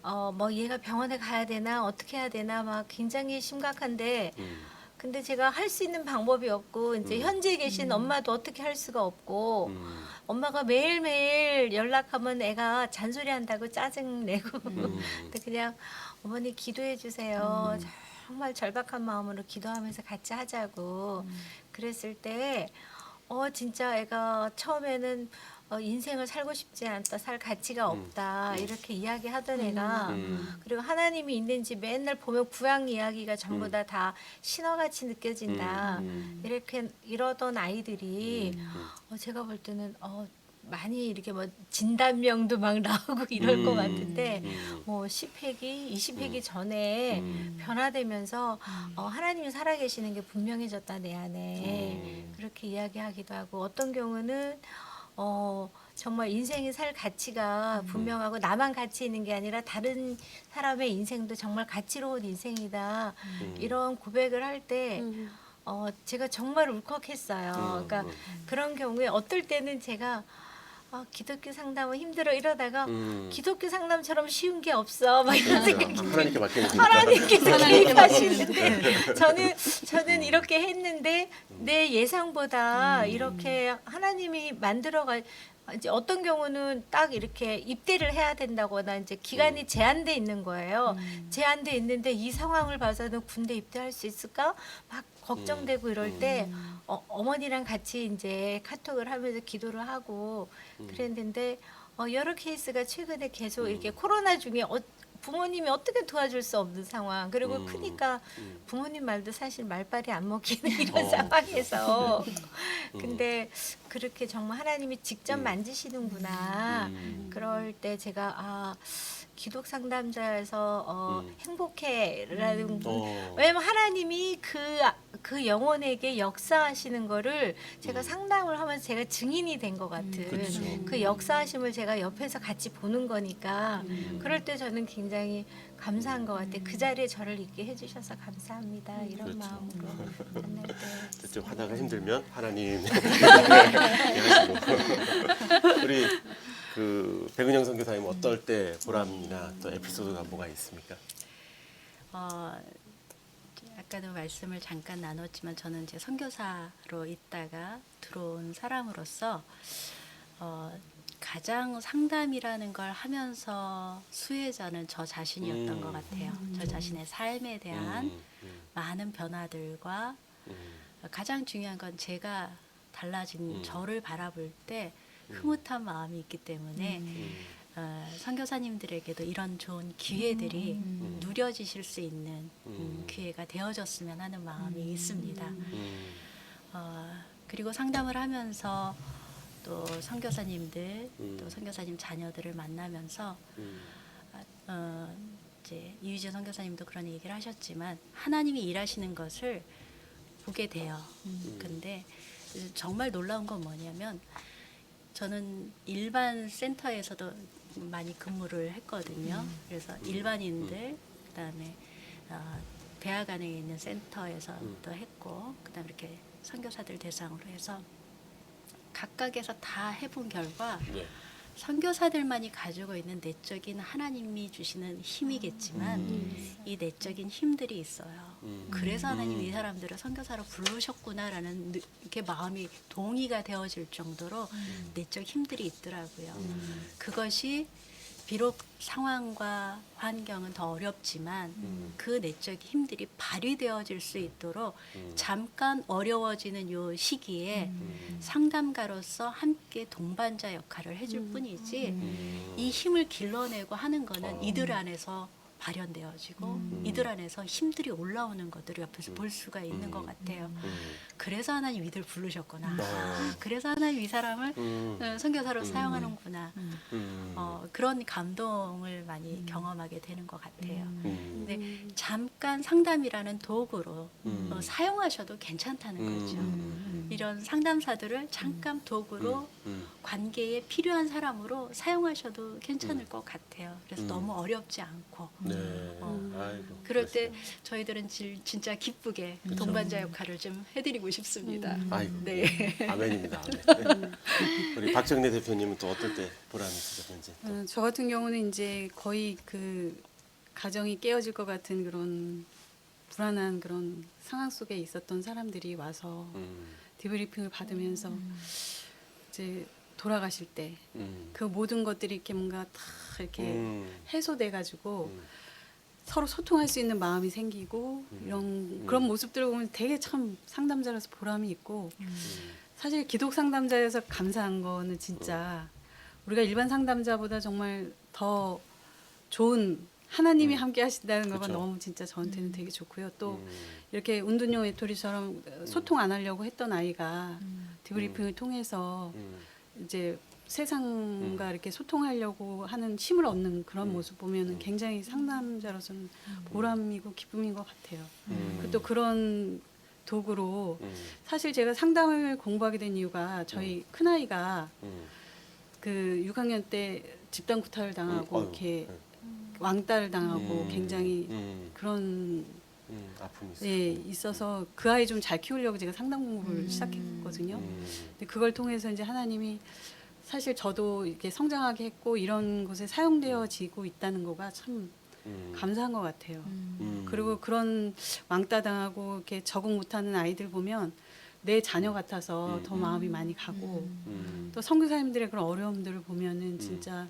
뭐 얘가 병원에 가야 되나 어떻게 해야 되나 막 굉장히 심각한데 근데 제가 할 수 있는 방법이 없고 이제 현재 계신 엄마도 어떻게 할 수가 없고 엄마가 매일매일 연락하면 애가 잔소리한다고 짜증내고 근데 그냥 어머니 기도해 주세요. 정말 절박한 마음으로 기도하면서 같이 하자고 그랬을 때 진짜 애가 처음에는 인생을 살고 싶지 않다, 살 가치가 없다 이렇게 이야기하던 애가 그리고 하나님이 있는지 맨날 보면 구약 이야기가 전부 다 신화같이 느껴진다 이렇게 이러던 아이들이 제가 볼 때는 많이 이렇게 뭐 진단명도 막 나오고 이럴 것 같은데 뭐 10회기, 20회기 전에 변화되면서 하나님이 살아계시는 게 분명해졌다 내 안에 그렇게 이야기하기도 하고 어떤 경우는 정말 인생이 살 가치가 분명하고 나만 가치 있는 게 아니라 다른 사람의 인생도 정말 가치로운 인생이다 이런 고백을 할 때 제가 정말 울컥했어요. 그러니까 그런 경우에 어떨 때는 제가 기독교 상담은 힘들어 이러다가 기독교 상담처럼 쉬운 게 없어 막 이런 생각이 하나님께 맡기니까. 하나님께서 개입하시는데 저는 이렇게 했는데 내 예상보다 이렇게 하나님이 만들어가 이제 어떤 경우는 딱 이렇게 입대를 해야 된다거나 이제 기간이 제한돼 있는 거예요. 제한돼 있는데 이 상황을 봐서는 군대 입대할 수 있을까? 막 걱정되고 이럴 때 어머니랑 같이 이제 카톡을 하면서 기도를 하고 그랬는데 여러 케이스가 최근에 계속 이렇게 코로나 중에 부모님이 어떻게 도와줄 수 없는 상황 그리고 크니까 부모님 말도 사실 말빨이 안 먹히는 이런 상황에서 근데 그렇게 정말 하나님이 직접 만지시는구나 그럴 때 제가 기독 상담자에서 행복해라는 왜냐면 하나님이 그 영혼에게 역사하시는 거를 제가 상담을 하면서 제가 증인이 된 것 같은 그 역사하심을 제가 옆에서 같이 보는 거니까 그럴 때 저는 굉장히 감사한 것 같아요. 그 자리에 저를 있게 해주셔서 감사합니다. 이런 마음으로 만날 때 좀 하다가 힘들면 하나님 우리 그 백은영 선교사님 어떨 때 보람이나 또 에피소드가 뭐가 있습니까? 아까도 말씀을 잠깐 나눴지만 저는 이제 선교사로 있다가 들어온 사람으로서 가장 상담이라는 걸 하면서 수혜자는 저 자신이었던 것 같아요. 저 자신의 삶에 대한 많은 변화들과 가장 중요한 건 제가 달라진 저를 바라볼 때 흐뭇한 마음이 있기 때문에 선교사님들에게도 이런 좋은 기회들이 누려지실 수 있는 기회가 되어졌으면 하는 마음이 있습니다. 그리고 상담을 하면서 또 선교사님들 또 선교사님 자녀들을 만나면서 이제 이휘재 선교사님도 그런 얘기를 하셨지만 하나님이 일하시는 것을 보게 돼요. 근데 정말 놀라운 건 뭐냐면 저는 일반 센터에서도 많이 근무를 했거든요. 그래서 일반인들 그다음에 대학 안에 있는 센터에서도 했고 그다음에 이렇게 선교사들 대상으로 해서 각각에서 다 해본 결과 네. 선교사들만이 가지고 있는 내적인 하나님이 주시는 힘이겠지만 이 내적인 힘들이 있어요. 그래서 하나님 이 사람들을 선교사로 부르셨구나라는 이렇게 마음이 동의가 되어질 정도로 내적 힘들이 있더라고요. 그것이 비록 상황과 환경은 더 어렵지만 그 내적 힘들이 발휘되어질 수 있도록 잠깐 어려워지는 요 시기에 상담가로서 함께 동반자 역할을 해줄 뿐이지 이 힘을 길러내고 하는 거는 이들 안에서 발현되어지고 이들 안에서 힘들이 올라오는 것들을 옆에서 볼 수가 있는 것 같아요. 그래서 하나님 이들 부르셨구나. 그래서 하나님 이 사람을 선교사로 사용하는구나. 그런 감동을 많이 경험하게 되는 것 같아요. 근데 잠깐 상담이라는 도구로 사용하셔도 괜찮다는 거죠. 이런 상담사들을 잠깐 도구로 관계에 필요한 사람으로 사용하셔도 괜찮을 것 같아요. 그래서 너무 어렵지 않고 네. 아이고. 그럴 때 저희들은 진짜 기쁘게 동반자 역할을 좀 해드리고 싶습니다. 아이고. 네. 아멘입니다. 아멘. 우리 박정래 대표님은 또 어떨 때 보람이 있으셨는지. 또. 저 같은 경우는 이제 거의 그 가정이 깨어질 것 같은 그런 불안한 그런 상황 속에 있었던 사람들이 와서 디브리핑을 받으면서 이제 돌아가실 때 그 모든 것들이 이렇게 뭔가 다 이렇게 해소돼 가지고 서로 소통할 수 있는 마음이 생기고 이런 그런 모습들을 보면 되게 참 상담자로서 보람이 있고 사실 기독 상담자여서 감사한 거는 진짜 우리가 일반 상담자보다 정말 더 좋은 하나님이 함께 하신다는 거가 그쵸. 너무 진짜 저한테는 되게 좋고요. 또 이렇게 운둔용 외톨이처럼 소통 안 하려고 했던 아이가 디브리핑을 통해서 이제 세상과 이렇게 소통하려고 하는 힘을 얻는 그런 모습 보면은 굉장히 상담자로서는 보람이고 기쁨인 것 같아요. 그리고 또 그런 도구로 사실 제가 상담을 공부하게 된 이유가 저희 큰 아이가 그 6학년 때 집단 구타를 당하고 어휴, 이렇게 네. 왕따를 당하고 굉장히 그런 아픔이 있어요. 예, 있어서 그 아이 좀 잘 키우려고 제가 상담 공부를 시작했거든요. 근데 그걸 통해서 이제 하나님이 사실 저도 이렇게 성장하게 했고 이런 곳에 사용되어지고 있다는 거가 참 감사한 것 같아요. 그리고 그런 왕따 당하고 이렇게 적응 못하는 아이들 보면 내 자녀 같아서 더 마음이 많이 가고 또 선교사님들의 그런 어려움들을 보면은 진짜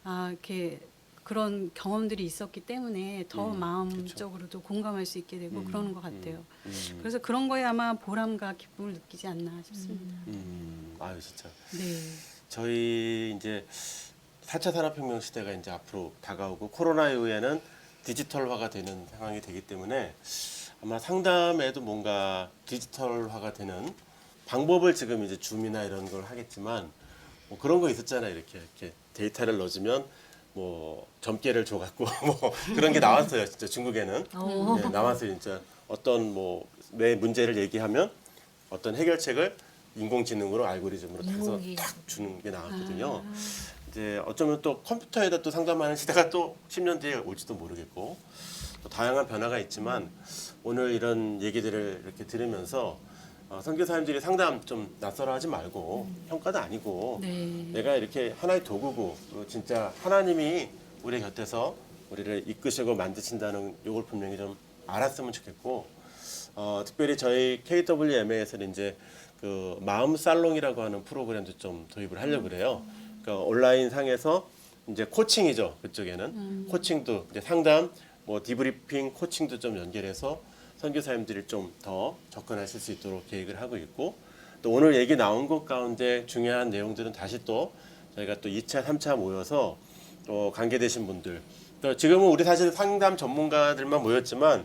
아 이렇게 그런 경험들이 있었기 때문에 더 마음적으로도 공감할 수 있게 되고 그러는 것 같아요. 그래서 그런 거에 아마 보람과 기쁨을 느끼지 않나 싶습니다. 아유 진짜. 네. 저희 이제 4차 산업혁명 시대가 이제 앞으로 다가오고 코로나 이후에는 디지털화가 되는 상황이 되기 때문에 아마 상담에도 뭔가 디지털화가 되는 방법을 지금 이제 줌이나 이런 걸 하겠지만 뭐 그런 거 있었잖아요. 이렇게 데이터를 넣어주면 뭐 점괘를 줘갖고 뭐 그런 게 나왔어요. 진짜 중국에는 네, 나왔어요. 진짜 어떤 뭐 내 문제를 얘기하면 어떤 해결책을 인공지능으로 알고리즘으로 해서 탁 주는 게 나왔거든요. 이제 어쩌면 또 컴퓨터에다 또 상담하는 시대가 또 10년 뒤에 올지도 모르겠고 또 다양한 변화가 있지만 오늘 이런 얘기들을 이렇게 들으면서 선교사님들이 상담 좀 낯설어 하지 말고 평가도 아니고 네. 내가 이렇게 하나의 도구고 또 진짜 하나님이 우리 곁에서 우리를 이끄시고 만드신다는 이걸 분명히 좀 알았으면 좋겠고 특별히 저희 KWMA에서는 이제 그 마음 살롱이라고 하는 프로그램도 좀 도입을 하려고 그래요. 그러니까 온라인 상에서 이제 코칭이죠. 그쪽에는 코칭도 이제 상담, 뭐 디브리핑 코칭도 좀 연결해서 선교사님들이 좀 더 접근하실 수 있도록 계획을 하고 있고 또 오늘 얘기 나온 것 가운데 중요한 내용들은 다시 또 저희가 또 2차, 3차 모여서 또 관계되신 분들, 또 지금은 우리 사실 상담 전문가들만 모였지만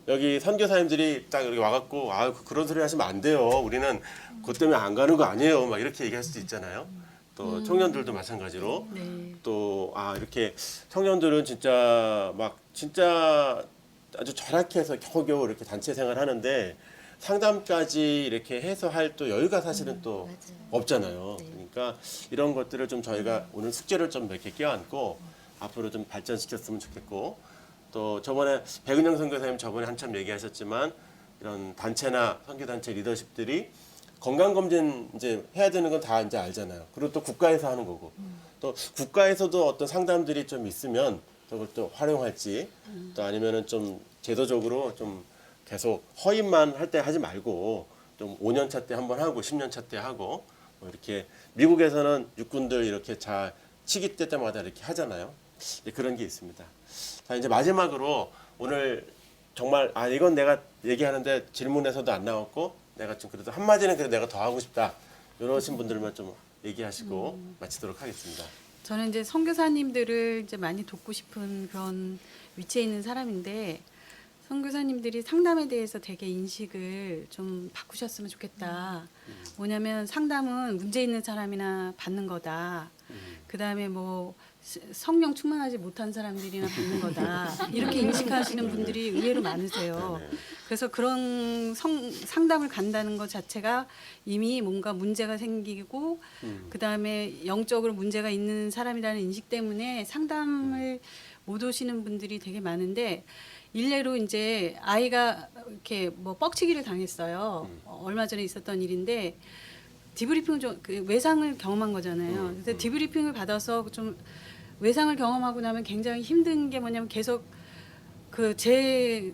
여기 선교사님들이 딱 여기 와갖고 그런 소리 하시면 안 돼요. 우리는 그것 때문에 안 가는 거 아니에요. 막 이렇게 얘기할 수도 있잖아요. 또 청년들도 마찬가지로 네. 또 이렇게 청년들은 진짜 아주 절약해서 겨우겨우 이렇게 단체 생활하는데 상담까지 이렇게 해서 할 또 여유가 사실은 또 맞아요. 없잖아요. 그러니까 이런 것들을 좀 저희가 오늘 숙제를 좀 몇 개 껴안고 앞으로 좀 발전시켰으면 좋겠고, 또 저번에 백은영 선교사님 저번에 한참 얘기하셨지만 이런 단체나 선교단체 리더십들이 건강검진 이제 해야 되는 건 다 이제 알잖아요. 그리고 또 국가에서 하는 거고, 또 국가에서도 어떤 상담들이 좀 있으면 그걸 또 활용할지, 또 아니면은 좀 제도적으로 좀 계속 허위만 할 때 하지 말고 좀 5년 차 때 한번 하고 10년 차 때 하고, 뭐 이렇게 미국에서는 육군들 이렇게 자 치기 때마다 이렇게 하잖아요. 그런 게 있습니다. 자, 이제 마지막으로 오늘 정말 이건 내가 얘기하는데 질문에서도 안 나왔고 내가 좀 그래도 한마디는 그래도 내가 더 하고 싶다, 이러신 분들만 좀 얘기하시고 마치도록 하겠습니다. 저는 이제 선교사님들을 이제 많이 돕고 싶은 그런 위치에 있는 사람인데, 선교사님들이 상담에 대해서 되게 인식을 좀 바꾸셨으면 좋겠다. 뭐냐면 상담은 문제 있는 사람이나 받는 거다. 그 다음에 뭐 성령 충만하지 못한 사람들이나 받는 거다. 이렇게 인식하시는 분들이 의외로 많으세요. 그래서 그런 상담을 간다는 것 자체가 이미 뭔가 문제가 생기고, 그 다음에 영적으로 문제가 있는 사람이라는 인식 때문에 상담을 못 오시는 분들이 되게 많은데, 일례로 이제 아이가 이렇게 뭐 뻑치기를 당했어요. 얼마 전에 있었던 일인데, 디브리핑을 그 외상을 경험한 거잖아요. 그래서 디브리핑을 받아서 좀 외상을 경험하고 나면 굉장히 힘든 게 뭐냐면 계속 그 제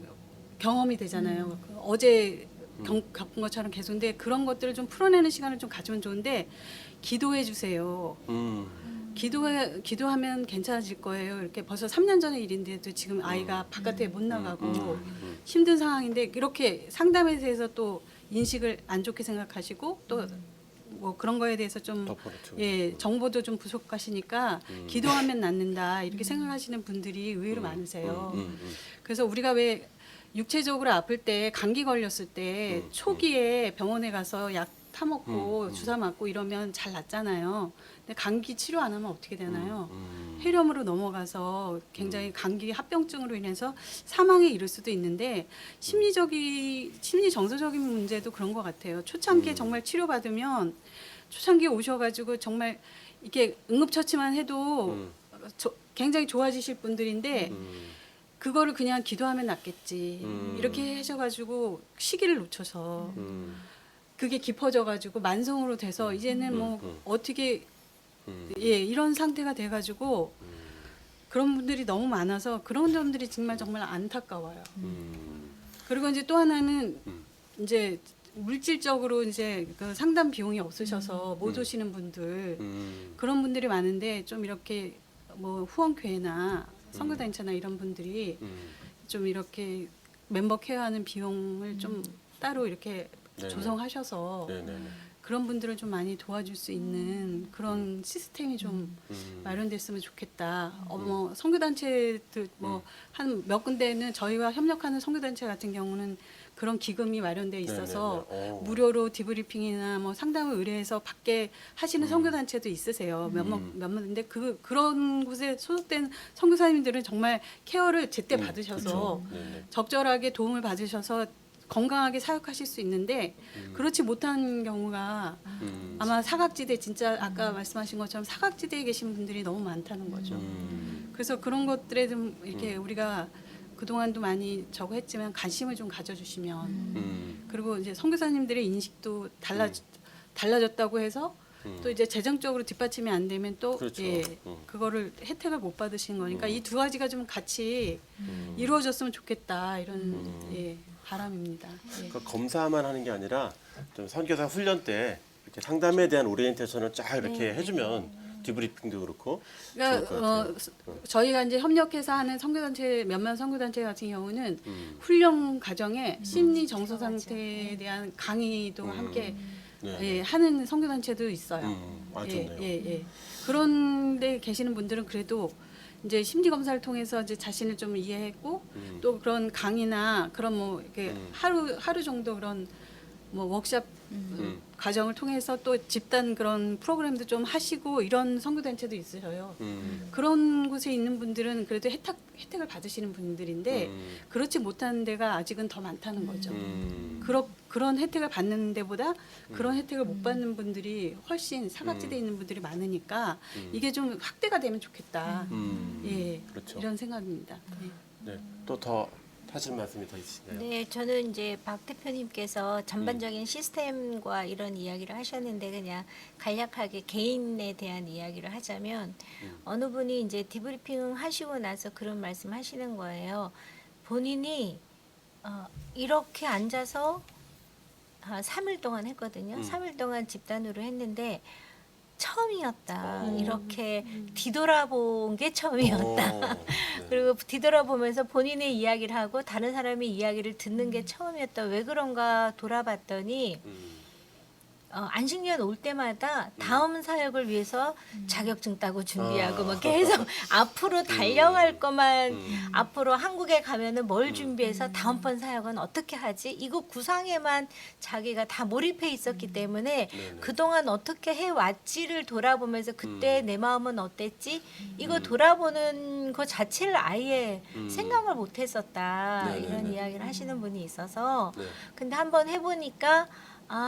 경험이 되잖아요. 어제 겪은 것처럼 계속. 근데 그런 것들을 좀 풀어내는 시간을 좀 가지면 좋은데, 기도해 주세요. 기도하면 괜찮아질 거예요. 이렇게 벌써 3년 전의 일인데도 지금 아이가 바깥에 못 나가고 힘든 상황인데, 이렇게 상담에 대해서 또 인식을 안 좋게 생각하시고 또 뭐 그런 거에 대해서 좀 정보도 좀 부족하시니까 기도하면 낫는다 이렇게 생각하시는 분들이 의외로 많으세요. 그래서 우리가 왜 육체적으로 아플 때, 감기 걸렸을 때 초기에 병원에 가서 약 타먹고 주사 맞고 이러면 잘 낫잖아요. 근데 감기 치료 안 하면 어떻게 되나요? 폐렴으로 넘어가서 굉장히 감기 합병증으로 인해서 사망에 이를 수도 있는데, 심리 정서적인 문제도 그런 것 같아요. 초창기에 정말 치료받으면, 초창기에 오셔가지고 정말 이게 응급처치만 해도 굉장히 좋아지실 분들인데, 그거를 그냥 기도하면 낫겠지 이렇게 하셔가지고 시기를 놓쳐서 그게 깊어져가지고 만성으로 돼서 이제는 뭐 어떻게 이런 상태가 돼가지고 그런 분들이 너무 많아서 그런 점들이 정말 안타까워요. 그리고 이제 또 하나는 이제 물질적으로 이제 그 상담 비용이 없으셔서 못 오시는 분들, 그런 분들이 많은데, 좀 이렇게 뭐 후원교회나 선교단체나 이런 분들이 좀 이렇게 멤버 케어하는 비용을 좀 따로 이렇게 조성하셔서 그런 분들을 좀 많이 도와줄 수 있는 그런 시스템이 좀 마련됐으면 좋겠다. 뭐 선교단체들 뭐 한 몇 군데는 저희와 협력하는 선교단체 같은 경우는 그런 기금이 마련돼 있어서 무료로 디브리핑이나 뭐 상담을 의뢰해서 받게 하시는 선교단체도 있으세요. 몇몇인데 그런 곳에 소속된 선교사님들은 정말 케어를 제때 받으셔서 적절하게 도움을 받으셔서 건강하게 사역하실 수 있는데, 그렇지 못한 경우가 아마 사각지대, 진짜 아까 말씀하신 것처럼 사각지대에 계신 분들이 너무 많다는 거죠. 그래서 그런 것들에 좀 이렇게 우리가 그동안도 많이 저거 했지만 관심을 좀 가져주시면, 그리고 이제 선교사님들의 인식도 달라졌다고 해서 또 이제 재정적으로 뒷받침이 안 되면 또 그거를 혜택을 못 받으신 거니까 이 두 가지가 좀 같이 이루어졌으면 좋겠다, 이런 바람입니다. 그러니까 검사만 하는 게 아니라 좀 선교사 훈련 때 이렇게 상담에 대한 오리엔테이션을 쫙 이렇게 해주면 디브리핑도 그렇고. 그러니까 저희가 이제 협력해서 하는 선교단체, 몇몇 선교단체 같은 경우는 훈련 과정에 심리 정서 상태에 대한 강의도 함께 하는 선교단체도 있어요. 좋네요. 그런데 계시는 분들은 그래도 이제 심리 검사를 통해서 이제 자신을 좀 이해했고 또 그런 강의나 그런 뭐 이렇게 하루 정도 그런 뭐 워크숍 과정을 통해서 또 집단 그런 프로그램도 좀 하시고 이런 선교단체도 있으셔요. 그런 곳에 있는 분들은 그래도 혜택을 받으시는 분들인데 그렇지 못한 데가 아직은 더 많다는 거죠. 그런 혜택을 받는 데보다 그런 혜택을 못 받는 분들이 훨씬 사각지대에 있는 분들이 많으니까 이게 좀 확대가 되면 좋겠다. 예, 그렇죠. 이런 생각입니다. 네. 네. 또 더 하실 말씀이 더 있으신가요? 네, 저는 이제 박 대표님께서 전반적인 시스템과 이런 이야기를 하셨는데 그냥 간략하게 개인에 대한 이야기를 하자면 어느 분이 이제 디브리핑 하시고 나서 그런 말씀하시는 거예요. 본인이 이렇게 앉아서 3일 동안 했거든요. 3일 동안 집단으로 했는데 처음이었다. 이렇게 뒤돌아본 게 처음이었다. 네. 그리고 뒤돌아보면서 본인의 이야기를 하고 다른 사람의 이야기를 듣는 게 처음이었다. 왜 그런가 돌아봤더니 안식년 올 때마다 다음 사역을 위해서 자격증 따고 준비하고 뭐 계속 앞으로 달려갈 것만 앞으로 한국에 가면은 뭘 준비해서 다음번 사역은 어떻게 하지? 이거 구상에만 자기가 다 몰입해 있었기 때문에 그동안 어떻게 해왔지를 돌아보면서 그때 내 마음은 어땠지? 이거 돌아보는 것 자체를 아예 생각을 못했었다. 네네네. 이런 이야기를 하시는 분이 있어서 네. 근데 한번 해보니까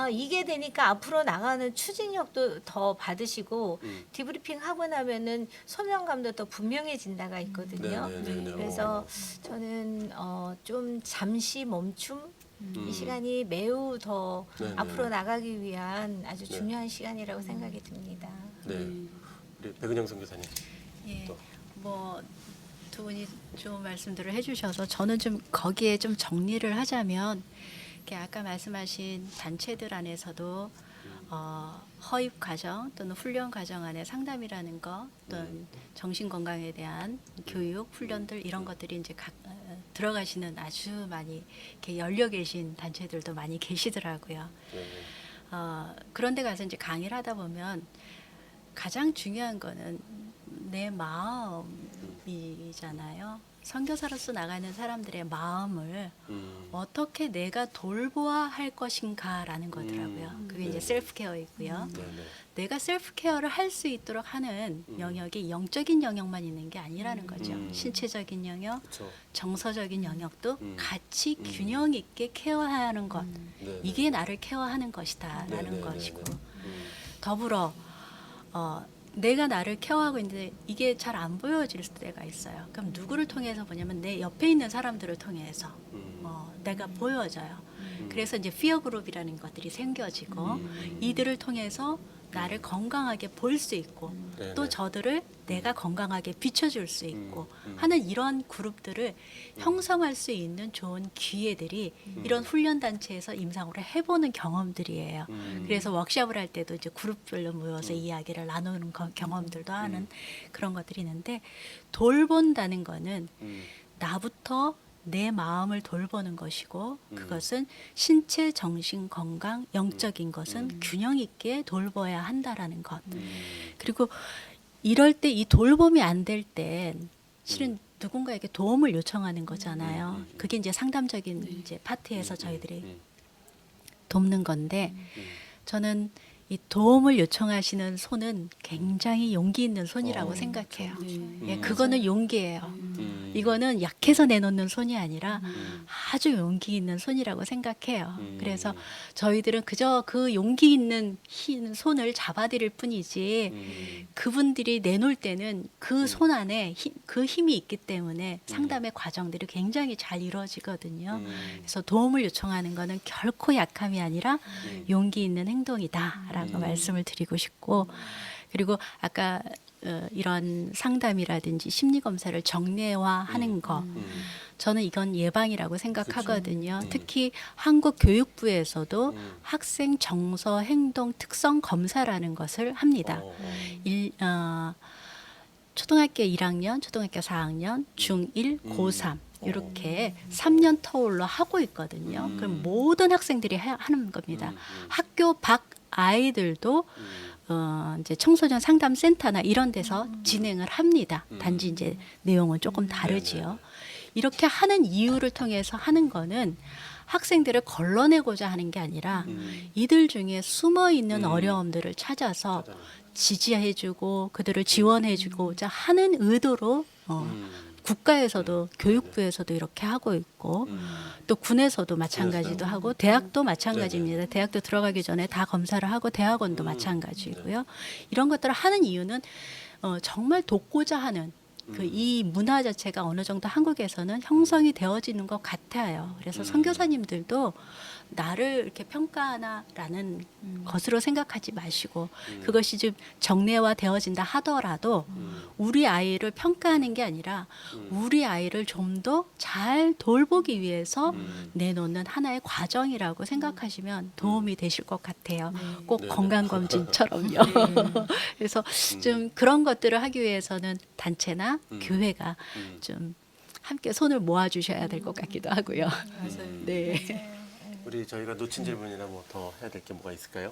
이게 되니까 앞으로 나가는 추진력도 더 받으시고 디브리핑 하고 나면은 소명감도 더 분명해진다가 있거든요. 네네네네. 그래서 저는 좀 잠시 멈춤 이 시간이 매우 더 네네. 앞으로 나가기 위한 아주 네. 중요한 시간이라고 생각이 듭니다. 네. 우리 백은영 선교사님. 예, 또. 뭐 두 분이 좋은 말씀들을 해주셔서 저는 좀 거기에 좀 정리를 하자면 이렇게 아까 말씀하신 단체들 안에서도 허입 과정 또는 훈련 과정 안에 상담이라는 거 또는 정신 건강에 대한 교육 훈련들 이런 것들이 이제 들어가시는 아주 많이 이렇게 열려 계신 단체들도 많이 계시더라고요. 네. 그런데 가서 이제 강의를 하다 보면 가장 중요한 거는 내 마음이잖아요. 선교사로서 나가는 사람들의 마음을 어떻게 내가 돌보아야 할 것인가라는 거더라고요. 그게 이제 셀프 케어이고요. 네네. 내가 셀프 케어를 할 수 있도록 하는 영역이 영적인 영역만 있는 게 아니라는 거죠. 신체적인 영역, 그렇죠. 정서적인 영역도 같이 균형 있게 케어하는 것. 네네. 이게 나를 케어하는 것이다라는 네네네네. 것이고 더불어 내가 나를 케어하고 있는데 이게 잘 안 보여질 때가 있어요. 그럼 누구를 통해서 보냐면 내 옆에 있는 사람들을 통해서 내가 보여져요. 그래서 이제 피어 그룹이라는 것들이 생겨지고 이들을 통해서 나를 건강하게 볼 수 있고 네네. 또 저들을 내가 건강하게 비춰줄 수 있고 하는 이런 그룹들을 형성할 수 있는 좋은 기회들이 이런 훈련단체에서 임상으로 해보는 경험들이에요. 그래서 워크숍을 할 때도 이제 그룹별로 모여서 이야기를 나누는 경험들도 하는 그런 것들이 있는데 돌본다는 거는 나부터 내 마음을 돌보는 것이고 그것은 신체, 정신, 건강, 영적인 것은 균형 있게 돌봐야 한다라는 것. 그리고 이럴 때 이 돌봄이 안 될 땐 실은 누군가에게 도움을 요청하는 거잖아요. 그게 이제 상담적인 이제 파트에서 저희들이 돕는 건데 저는 이 도움을 요청하시는 손은 굉장히 용기 있는 손이라고 생각해요. 예, 그거는 용기예요. 이거는 약해서 내놓는 손이 아니라 아주 용기 있는 손이라고 생각해요. 그래서 저희들은 그저 그 용기 있는 손을 잡아드릴 뿐이지 그분들이 내놓을 때는 그 손 안에 그 힘이 있기 때문에 상담의 과정들이 굉장히 잘 이루어지거든요. 그래서 도움을 요청하는 거는 결코 약함이 아니라 용기 있는 행동이다라고 말씀을 드리고 싶고 그리고 아까 이런 상담이라든지 심리 검사를 정례화하는 거 저는 이건 예방이라고 생각하거든요. 특히 한국 교육부에서도 학생 정서 행동 특성 검사라는 것을 합니다. 초등학교 1학년, 초등학교 4학년, 중1, 고3 이렇게 3년 터울로 하고 있거든요. 그럼 모든 학생들이 하는 겁니다. 학교 밖 아이들도 이제 청소년 상담센터나 이런 데서 진행을 합니다. 단지 이제 내용은 조금 다르지요. 이렇게 하는 이유를 통해서 하는 거는 학생들을 걸러내고자 하는 게 아니라 이들 중에 숨어 있는 어려움들을 찾아서 지지해주고 그들을 지원해주고자 하는 의도로 국가에서도 교육부에서도 이렇게 하고 있고 또 군에서도 마찬가지도 하고 대학도 마찬가지입니다. 대학도 들어가기 전에 다 검사를 하고 대학원도 마찬가지고요. 이런 것들을 하는 이유는 정말 돕고자 하는 이 문화 자체가 어느 정도 한국에서는 형성이 되어지는 것 같아요. 그래서 선교사님들도 나를 이렇게 평가하나라는 것으로 생각하지 마시고 그것이 좀 정례화되어진다 하더라도 우리 아이를 평가하는 게 아니라 우리 아이를 좀 더 잘 돌보기 위해서 내놓는 하나의 과정이라고 생각하시면 도움이 되실 것 같아요. 꼭 건강검진처럼요. 그래서 좀 그런 것들을 하기 위해서는 단체나 교회가 좀 함께 손을 모아주셔야 될 것 같기도 하고요. 네. 우리 저희가 놓친 질문이나 뭐 더 해야 될 게 뭐가 있을까요?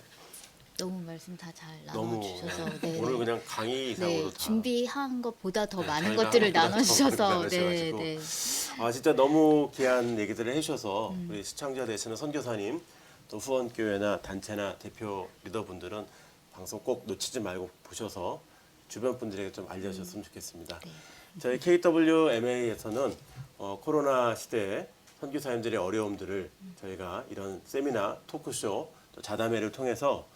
너무 말씀 다 잘 너무 나눠주셔서 네. 오늘 그냥 강의 이상으로 네, 다 준비한 것보다 더 많은 저희가 것들을 한것보다 더 나눠주셔서 많은 네, 나눠주셔가지고. 네. 아 진짜 너무 귀한 얘기들을 해주셔서 우리 시청자 되시는 선교사님 또 후원교회나 단체나 대표 리더분들은 방송 꼭 놓치지 말고 보셔서 주변 분들에게 좀 알려주셨으면 좋겠습니다. 저희 KWMA에서는 코로나 시대에 선교사님들의 어려움들을 저희가 이런 세미나, 토크쇼, 또 자담회를 통해서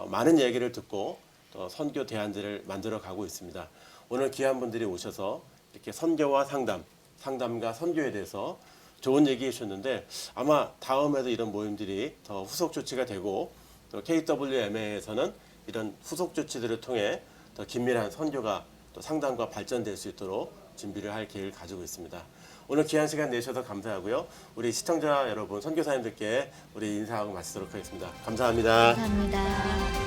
많은 얘기를 듣고 또 선교 대안들을 만들어 가고 있습니다. 오늘 귀한 분들이 오셔서 이렇게 선교와 상담과 선교에 대해서 좋은 얘기 해주셨는데 아마 다음에도 이런 모임들이 더 후속 조치가 되고 또 KWMA에서는 이런 후속 조치들을 통해 더 긴밀한 선교가 또 상담과 발전될 수 있도록 준비를 할 계획을 가지고 있습니다. 오늘 귀한 시간 내주셔서 감사하고요. 우리 시청자 여러분, 선교사님들께 우리 인사하고 마치도록 하겠습니다. 감사합니다. 감사합니다.